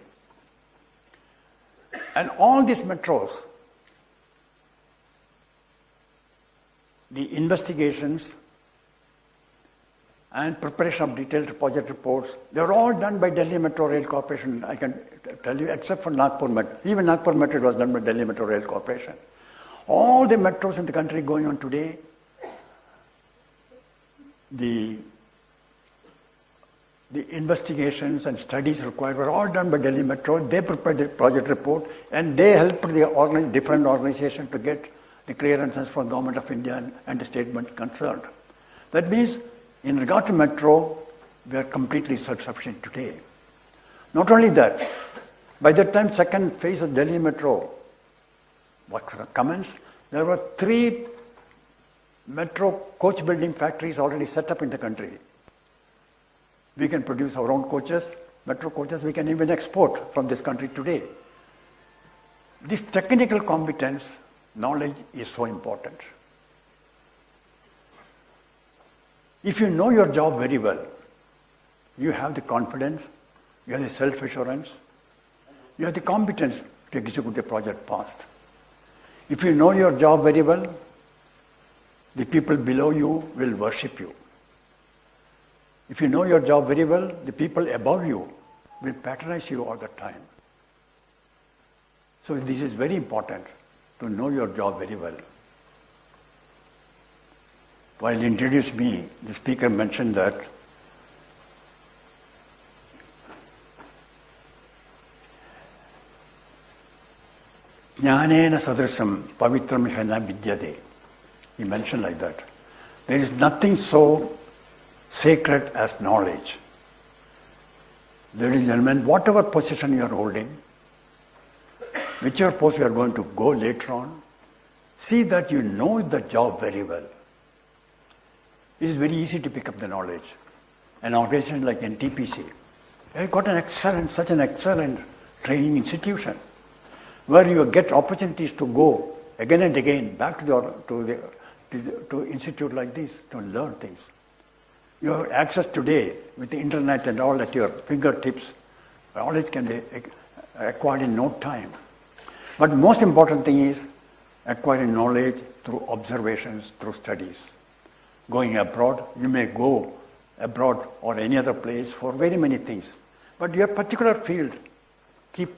And all these metros, the investigations and preparation of detailed project reports, they are all done by Delhi Metro Rail Corporation, I can tell you, except for Nagpur Metro. Even Nagpur Metro was done by Delhi Metro Rail Corporation. All the metros in the country going on today, the investigations and studies required were all done by Delhi Metro. They prepared the project report and they helped the different organizations to get the clearances from the Government of India and the state concerned. That means, in regard to metro, we are completely self-sufficient today. Not only that, by the time second phase of Delhi Metro was commenced, there were 3 metro coach building factories already set up in the country. We can produce our own coaches, metro coaches, we can even export from this country today. This technical competence, knowledge is so important. If you know your job very well, you have the confidence, you have the self-assurance, you have the competence to execute the project fast. If you know your job very well, the people below you will worship you. If you know your job very well, the people above you will patronize you all the time. So this is very important, to know your job very well. While introducing me, the speaker mentioned that Jnanena sadrisam pavitram hena vidyate. He mentioned like that. There is nothing so sacred as knowledge. Ladies and gentlemen, whatever position you are holding, whichever post you are going to go later on, see that you know the job very well. It is very easy to pick up the knowledge. An organization like NTPC has got such an excellent training institution where you get opportunities to go again and again back to institute like this to learn things. You have access today with the internet and all at your fingertips. Knowledge can be acquired in no time. But most important thing is acquiring knowledge through observations, through studies. Going abroad, you may go abroad or any other place for very many things. But your particular field, keep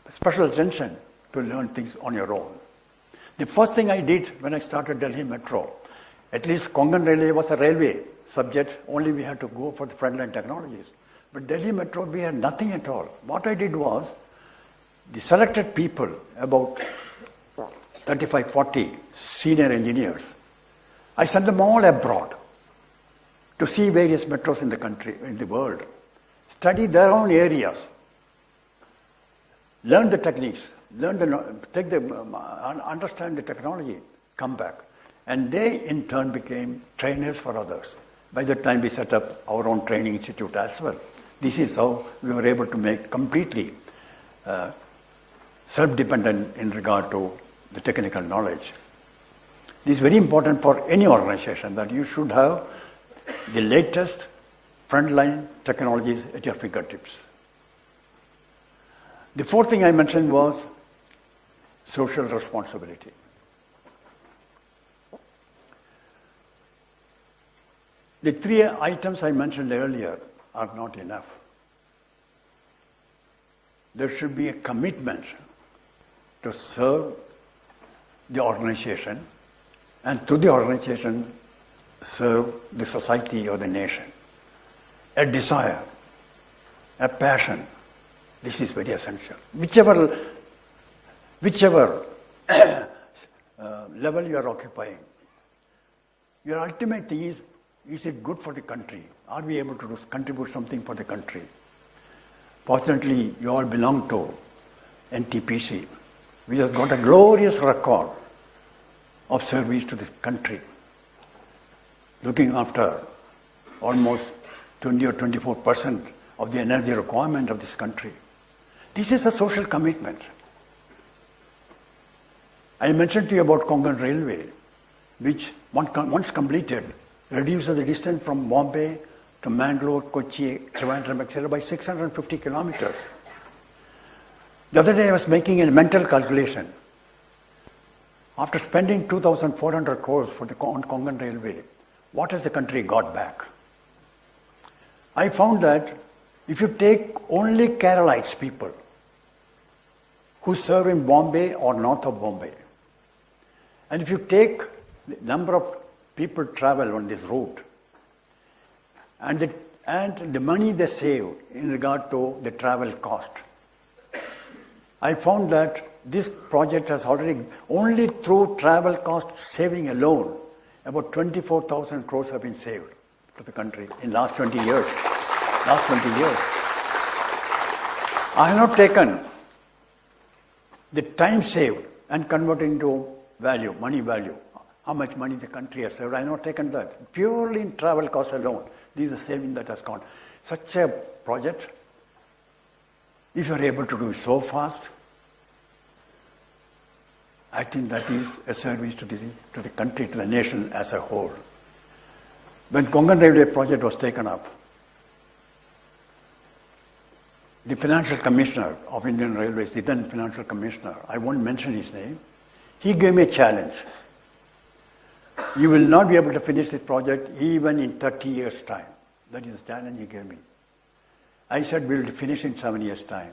special attention to learn things on your own. The first thing I did when I started Delhi Metro, at least Konkan Railway was a railway subject, only we had to go for the frontline technologies. But Delhi Metro, we had nothing at all. What I did was, the selected people, about 35, 40 senior engineers, I sent them all abroad to see various metros in the country, in the world, study their own areas, learn the techniques, understand the technology, come back. And they in turn became trainers for others. By the time we set up our own training institute as well. This is how we were able to make completely self-dependent in regard to the technical knowledge. This is very important for any organization, that you should have the latest frontline technologies at your fingertips. The fourth thing I mentioned was social responsibility. The three items I mentioned earlier are not enough. There should be a commitment to serve the organization and through the organization serve the society or the nation. A desire, a passion, this is very essential. Whichever level you are occupying, your ultimate thing is it good for the country? Are we able to contribute something for the country? Fortunately, you all belong to NTPC, which has got a glorious record of service to this country, looking after almost 20 or 24% of the energy requirement of this country. This is a social commitment. I mentioned to you about Konkan Railway, which once completed reduces the distance from Bombay to Mangalore, Kochi, Trivandrum, etc. by 650 kilometers. The other day I was making a mental calculation. After spending 2,400 crores on Konkan Railway, what has the country got back? I found that if you take only Keralites people who serve in Bombay or north of Bombay, and if you take the number of people travel on this route and the money they save in regard to the travel cost, I found that this project has already, only through travel cost saving alone, about 24,000 crores have been saved to the country in last 20 years. I have not taken the time saved and converted into value, money value. How much money the country has saved. I have not taken that. Purely in travel cost alone, this is the saving that has gone. Such a project, if you are able to do it so fast, I think that is a service to the country, to the nation as a whole. When Konkan Railway project was taken up, the financial commissioner of Indian Railways, the then financial commissioner, I won't mention his name, he gave me a challenge. You will not be able to finish this project even in 30 years' time. That is the challenge he gave me. I said, we will finish in 7 years' time.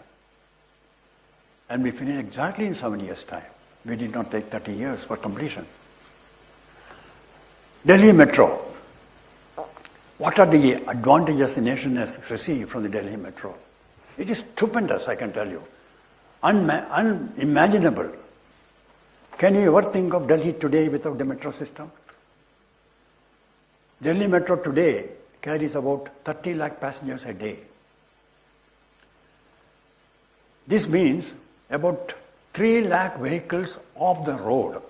And we finished exactly in 7 years' time. We did not take 30 years for completion. Delhi Metro. What are the advantages the nation has received from the Delhi Metro? It is stupendous, I can tell you. Unimaginable. Can you ever think of Delhi today without the metro system? Delhi Metro today carries about 30 lakh passengers a day. This means about 3 lakh vehicles off the road.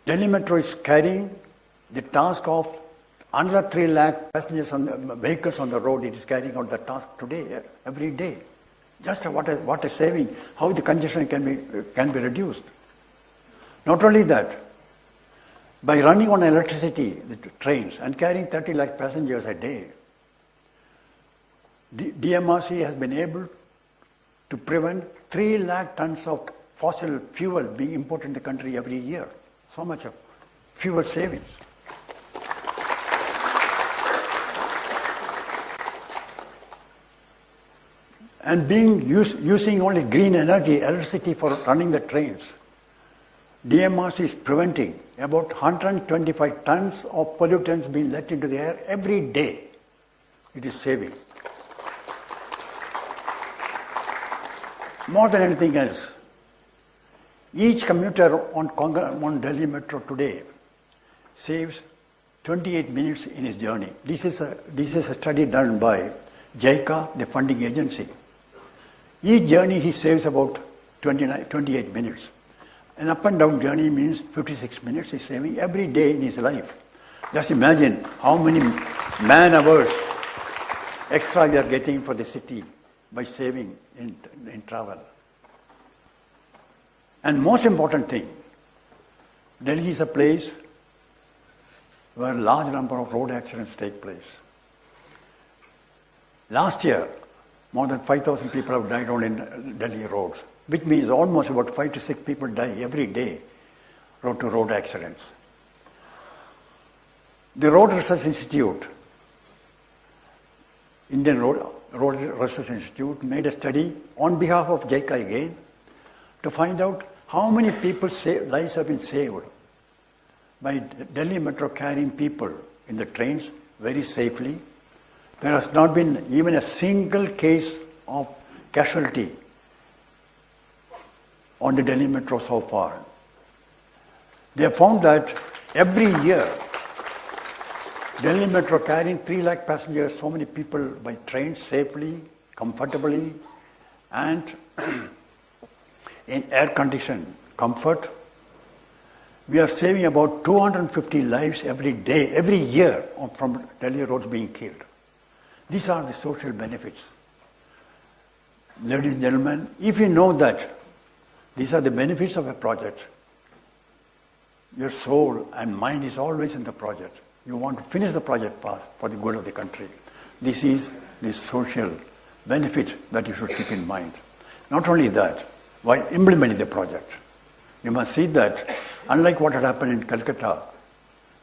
Delhi Metro is carrying the task of another 3 lakh passengers vehicles on the road. It is carrying out the task today, every day. Just what a saving, how the congestion can be reduced. Not only that, by running on electricity, the trains, and carrying 30 lakh passengers a day, the DMRC has been able to prevent 3 lakh tons of fossil fuel being imported in the country every year. So much of fuel savings. And using only green energy, electricity for running the trains, DMRC is preventing about 125 tons of pollutants being let into the air every day. It is saving. More than anything else, each commuter on Delhi Metro today saves 28 minutes in his journey. This is a study done by JICA, the funding agency. Each journey he saves about 28 minutes. An up and down journey means 56 minutes he's saving every day in his life. Just imagine how many man hours extra we are getting for the city by saving in travel. And most important thing, Delhi is a place where a large number of road accidents take place. Last year, more than 5,000 people have died on in Delhi roads, which means almost about 5 to 6 people die every day road-to-road accidents. The Road Research Institute, Indian Road Research Institute, made a study on behalf of JICA again to find out how many people's lives have been saved by Delhi Metro carrying people in the trains very safely. There has not been even a single case of casualty on the Delhi Metro so far. They have found that every year, Delhi Metro carrying 3 lakh passengers, so many people by train safely, comfortably, and in air-conditioned comfort. We are saving about 250 lives every day, every year from Delhi roads being killed. These are the social benefits. Ladies and gentlemen, if you know that these are the benefits of a project, your soul and mind is always in the project. You want to finish the project fast for the good of the country. This is the social benefit that you should keep in mind. Not only that, while implementing the project, you must see that, unlike what had happened in Calcutta,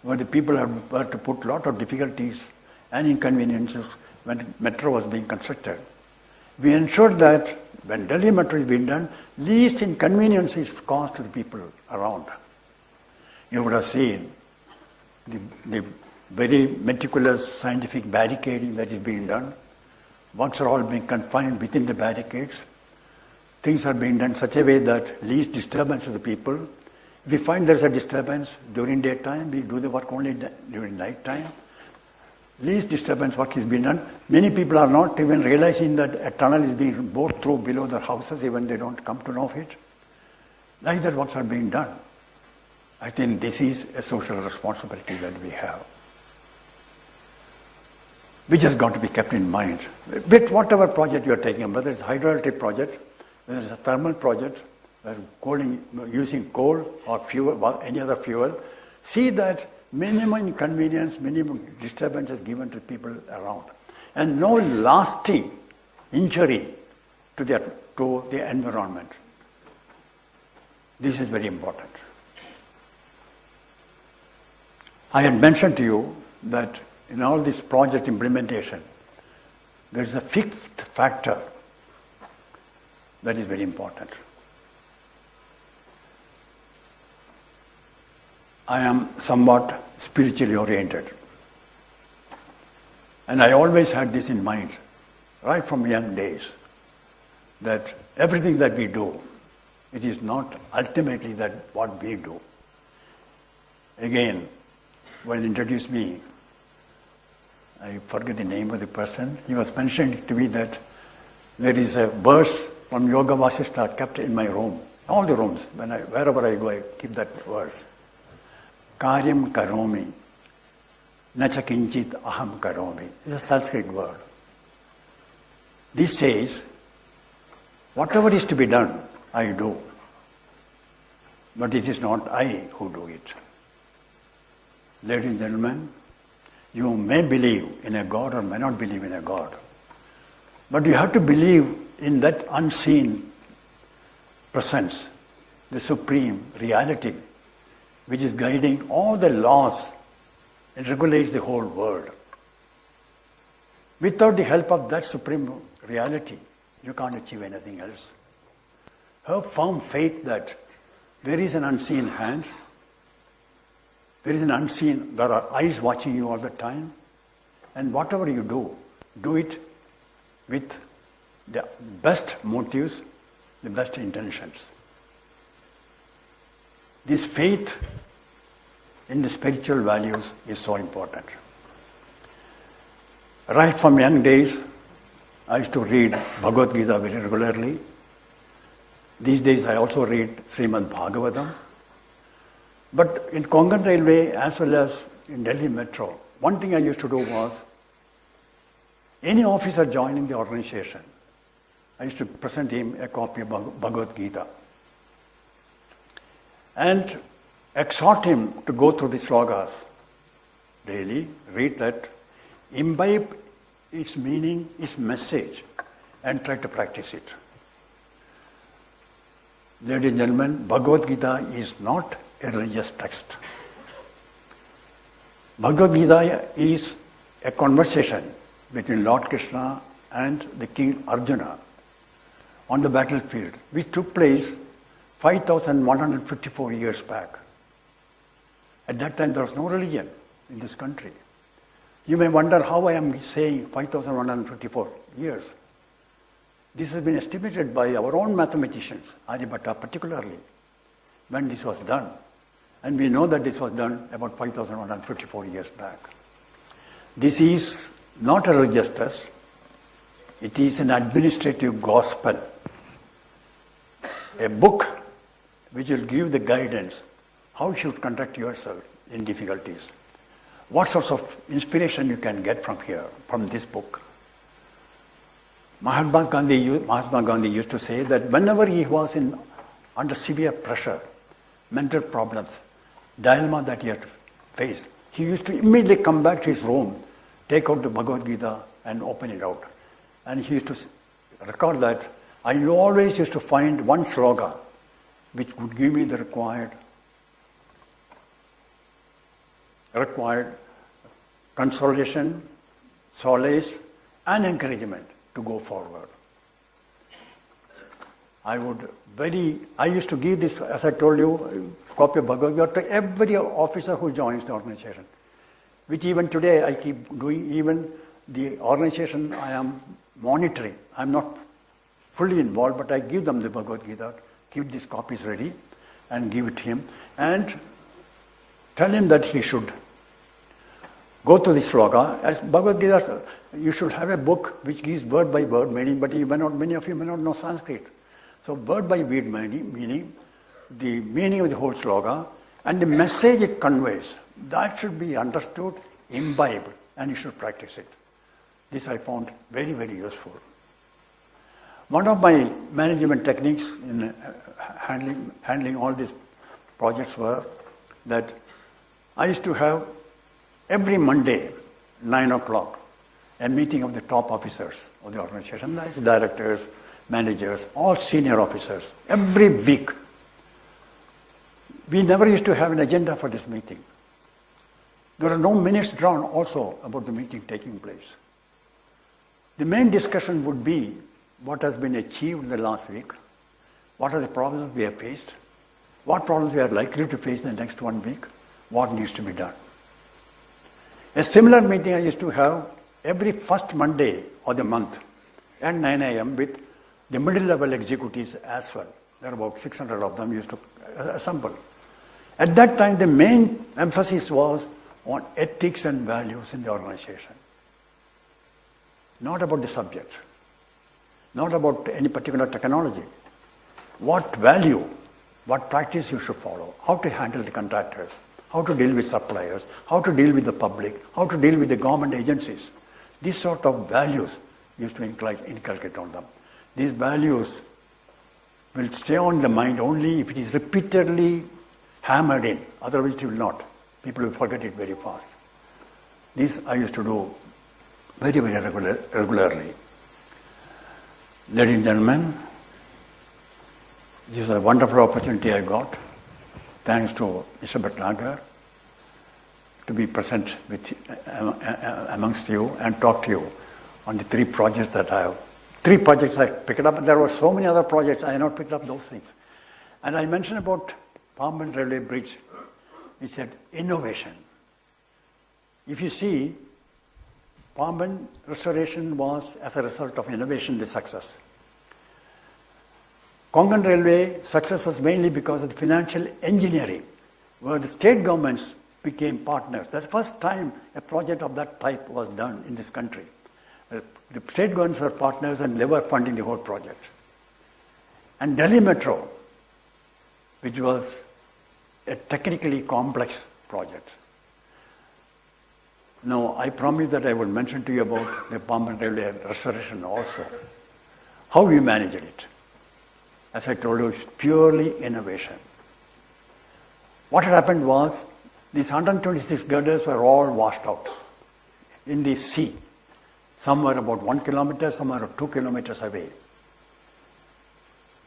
where the people had to put a lot of difficulties and inconveniences when metro was being constructed, we ensured that when Delhi Metro is being done, least inconvenience is caused to the people around. You would have seen the very meticulous scientific barricading that is being done. Works are all being confined within the barricades. Things are being done in such a way that least disturbance to the people. If we find there is a disturbance during daytime, we do the work only during night time. Least disturbance work is being done. Many people are not even realizing that a tunnel is being bored through below their houses, even they don't come to know of it. Like that works are being done. I think this is a social responsibility that we have, which has got to be kept in mind. With whatever project you are taking, whether it's a hydroelectric project, whether it's a thermal project, using coal or fuel, or any other fuel, see that minimum inconvenience, minimum disturbance is given to people around, and no lasting injury to the environment. This is very important. I had mentioned to you that in all this project implementation, there is a fifth factor that is very important. I am somewhat spiritually oriented. And I always had this in mind, right from young days, that everything that we do, it is not ultimately that what we do. Again, when he introduced me, I forget the name of the person, he was mentioning to me that there is a verse from Yoga Vasishtha kept in my room, all the rooms, wherever I go, I keep that verse. Karyam karomi, nacha kinchit aham karomi. It's a Sanskrit word. This says, whatever is to be done, I do. But it is not I who do it. Ladies and gentlemen, you may believe in a God or may not believe in a God. But you have to believe in that unseen presence, the supreme reality, which is guiding all the laws and regulates the whole world. Without the help of that supreme reality, you can't achieve anything else. Have firm faith that there is an unseen hand, there are eyes watching you all the time, and whatever you do it with the best motives, the best intentions. This faith in the spiritual values is so important. Right from young days, I used to read Bhagavad Gita very regularly. These days I also read Srimad Bhagavatam. But in Konkan Railway as well as in Delhi Metro, one thing I used to do was, any officer joining the organization, I used to present him a copy of Bhagavad Gita and exhort him to go through the slogas daily, read that, imbibe its meaning, its message, and try to practice it. Ladies and gentlemen, Bhagavad Gita is not a religious text. Bhagavad Gita is a conversation between Lord Krishna and the King Arjuna on the battlefield, which took place 5,154 years back. At that time, there was no religion in this country. You may wonder how I am saying 5,154 years. This has been estimated by our own mathematicians, Aryabhatta particularly, when this was done. And we know that this was done about 5,154 years back. This is not a religious test. It is an administrative gospel. A book which will give the guidance how you should conduct yourself in difficulties. What sorts of inspiration you can get from here, from this book. Mahatma Gandhi used to say that whenever he was under severe pressure, mental problems, dilemma that he had to face, he used to immediately come back to his room, take out the Bhagavad Gita and open it out. And he used to record that I always used to find one sloga which would give me the required consolation, solace, and encouragement to go forward. I used to give this, as I told you, copy of Bhagavad Gita to every officer who joins the organization, which even today I keep doing. Even the organization I am monitoring, I'm not fully involved, but I give them the Bhagavad Gita, keep these copies ready, and give it to him, and tell him that he should go to the sloka. As Bhagavad Gita, you should have a book which gives word by word meaning, but many of you may not know Sanskrit. So word by word meaning, the meaning of the whole sloka, and the message it conveys, that should be understood, imbibed, and you should practice it. This I found very, very useful. One of my management techniques in handling all these projects were that I used to have every Monday, 9 o'clock, a meeting of the top officers of the organization, that's directors, managers, all senior officers, every week. We never used to have an agenda for this meeting. There are no minutes drawn also about the meeting taking place. The main discussion would be what has been achieved in the last week, what are the problems we have faced, what problems we are likely to face in the next 1 week, what needs to be done. A similar meeting I used to have every first Monday of the month at 9 a.m. with the middle level executives as well. There are about 600 of them used to assemble. At that time, the main emphasis was on ethics and values in the organization. Not about the subject, not about any particular technology. What value, what practice you should follow, how to handle the contractors, how to deal with suppliers, how to deal with the public, how to deal with the government agencies. These sort of values used to inculcate on them. These values will stay on the mind only if it is repeatedly hammered in, otherwise it will not. People will forget it very fast. This I used to do very, very regularly. Ladies and gentlemen, this is a wonderful opportunity I got, thanks to Mr. Bhatnagar, to be present amongst you and talk to you on the 3 projects that I have. 3 projects I picked up, and there were so many other projects, I have not picked up those things. And I mentioned about Pamban Railway Bridge. He said, innovation. If you see, Pamban restoration was, as a result of innovation, the success. Konkan Railway success was mainly because of the financial engineering, where the state governments became partners. That's the first time a project of that type was done in this country. The state governments were partners and they were funding the whole project. And Delhi Metro, which was a technically complex project. Now, I promised that I would mention to you about the Pamban Railway restoration also. How we managed it. As I told you, it's purely innovation. What had happened was, these 126 girders were all washed out in the sea. Some were about 1 kilometer, some were 2 kilometers away.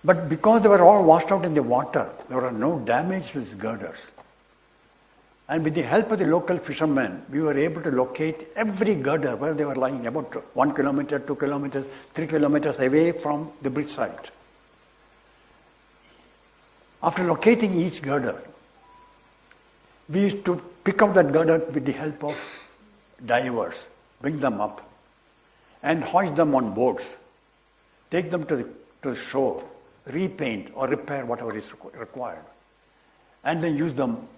But because they were all washed out in the water, there were no damage to these girders. And with the help of the local fishermen, we were able to locate every girder where they were lying, about 1 kilometer, 2 kilometers, 3 kilometers away from the bridge site. After locating each girder, we used to pick up that girder with the help of divers, bring them up, and hoist them on boats, take them to the shore, repaint or repair whatever is required, and then use them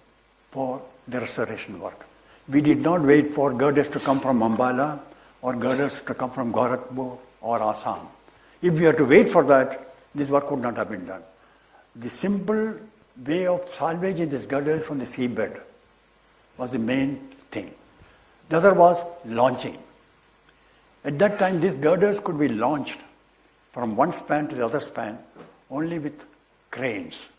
for the restoration work. We did not wait for girders to come from Ambala or girders to come from Gorakhpur or Assam. If we had to wait for that, this work could not have been done. The simple way of salvaging these girders from the seabed was the main thing. The other was launching. At that time, these girders could be launched from one span to the other span only with cranes.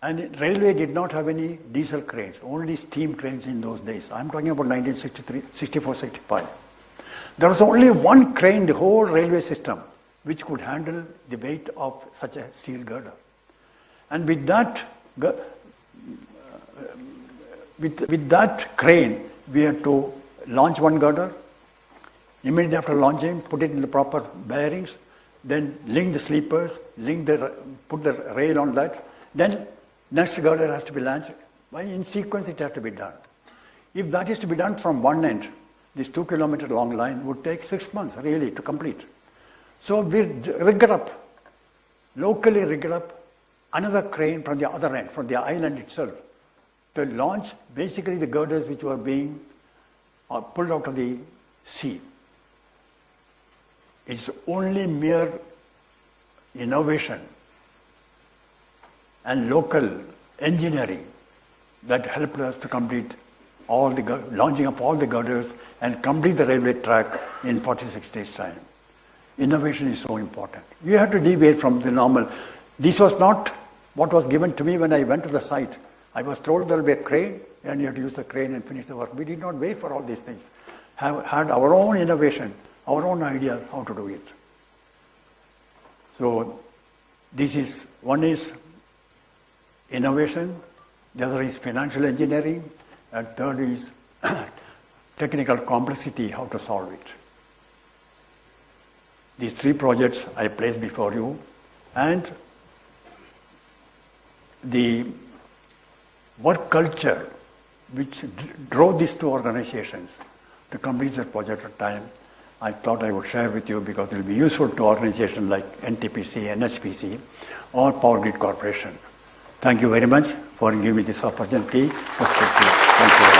And railway did not have any diesel cranes, only steam cranes in those days. I'm talking about 1963, 64, 65. There was only one crane, the whole railway system, which could handle the weight of such a steel girder. And with that crane, we had to launch one girder. Immediately after launching, put it in the proper bearings, then link the sleepers, put the rail on that. Then next girder has to be launched. In sequence, it has to be done. If that is to be done from one end, this 2 kilometer long line would take 6 months really to complete. So we rigged up, locally rigged up another crane from the other end, from the island itself, to launch basically the girders which were being pulled out of the sea. It's only mere innovation and local engineering that helped us to complete launching up all the girders and complete the railway track in 46 days' time. Innovation is so important. You have to deviate from the normal. This was not what was given to me when I went to the site. I was told there will be a crane and you have to use the crane and finish the work. We did not wait for all these things. Had our own innovation, our own ideas how to do it. So one is innovation, the other is financial engineering, and third is technical complexity, how to solve it. These 3 projects I placed before you, and the work culture which drove these 2 organizations to complete their project at time, I thought I would share with you because it will be useful to organizations like NTPC, NHPC, or Power Grid Corporation. Thank you very much for giving me this opportunity to speak to you. Thank you very much.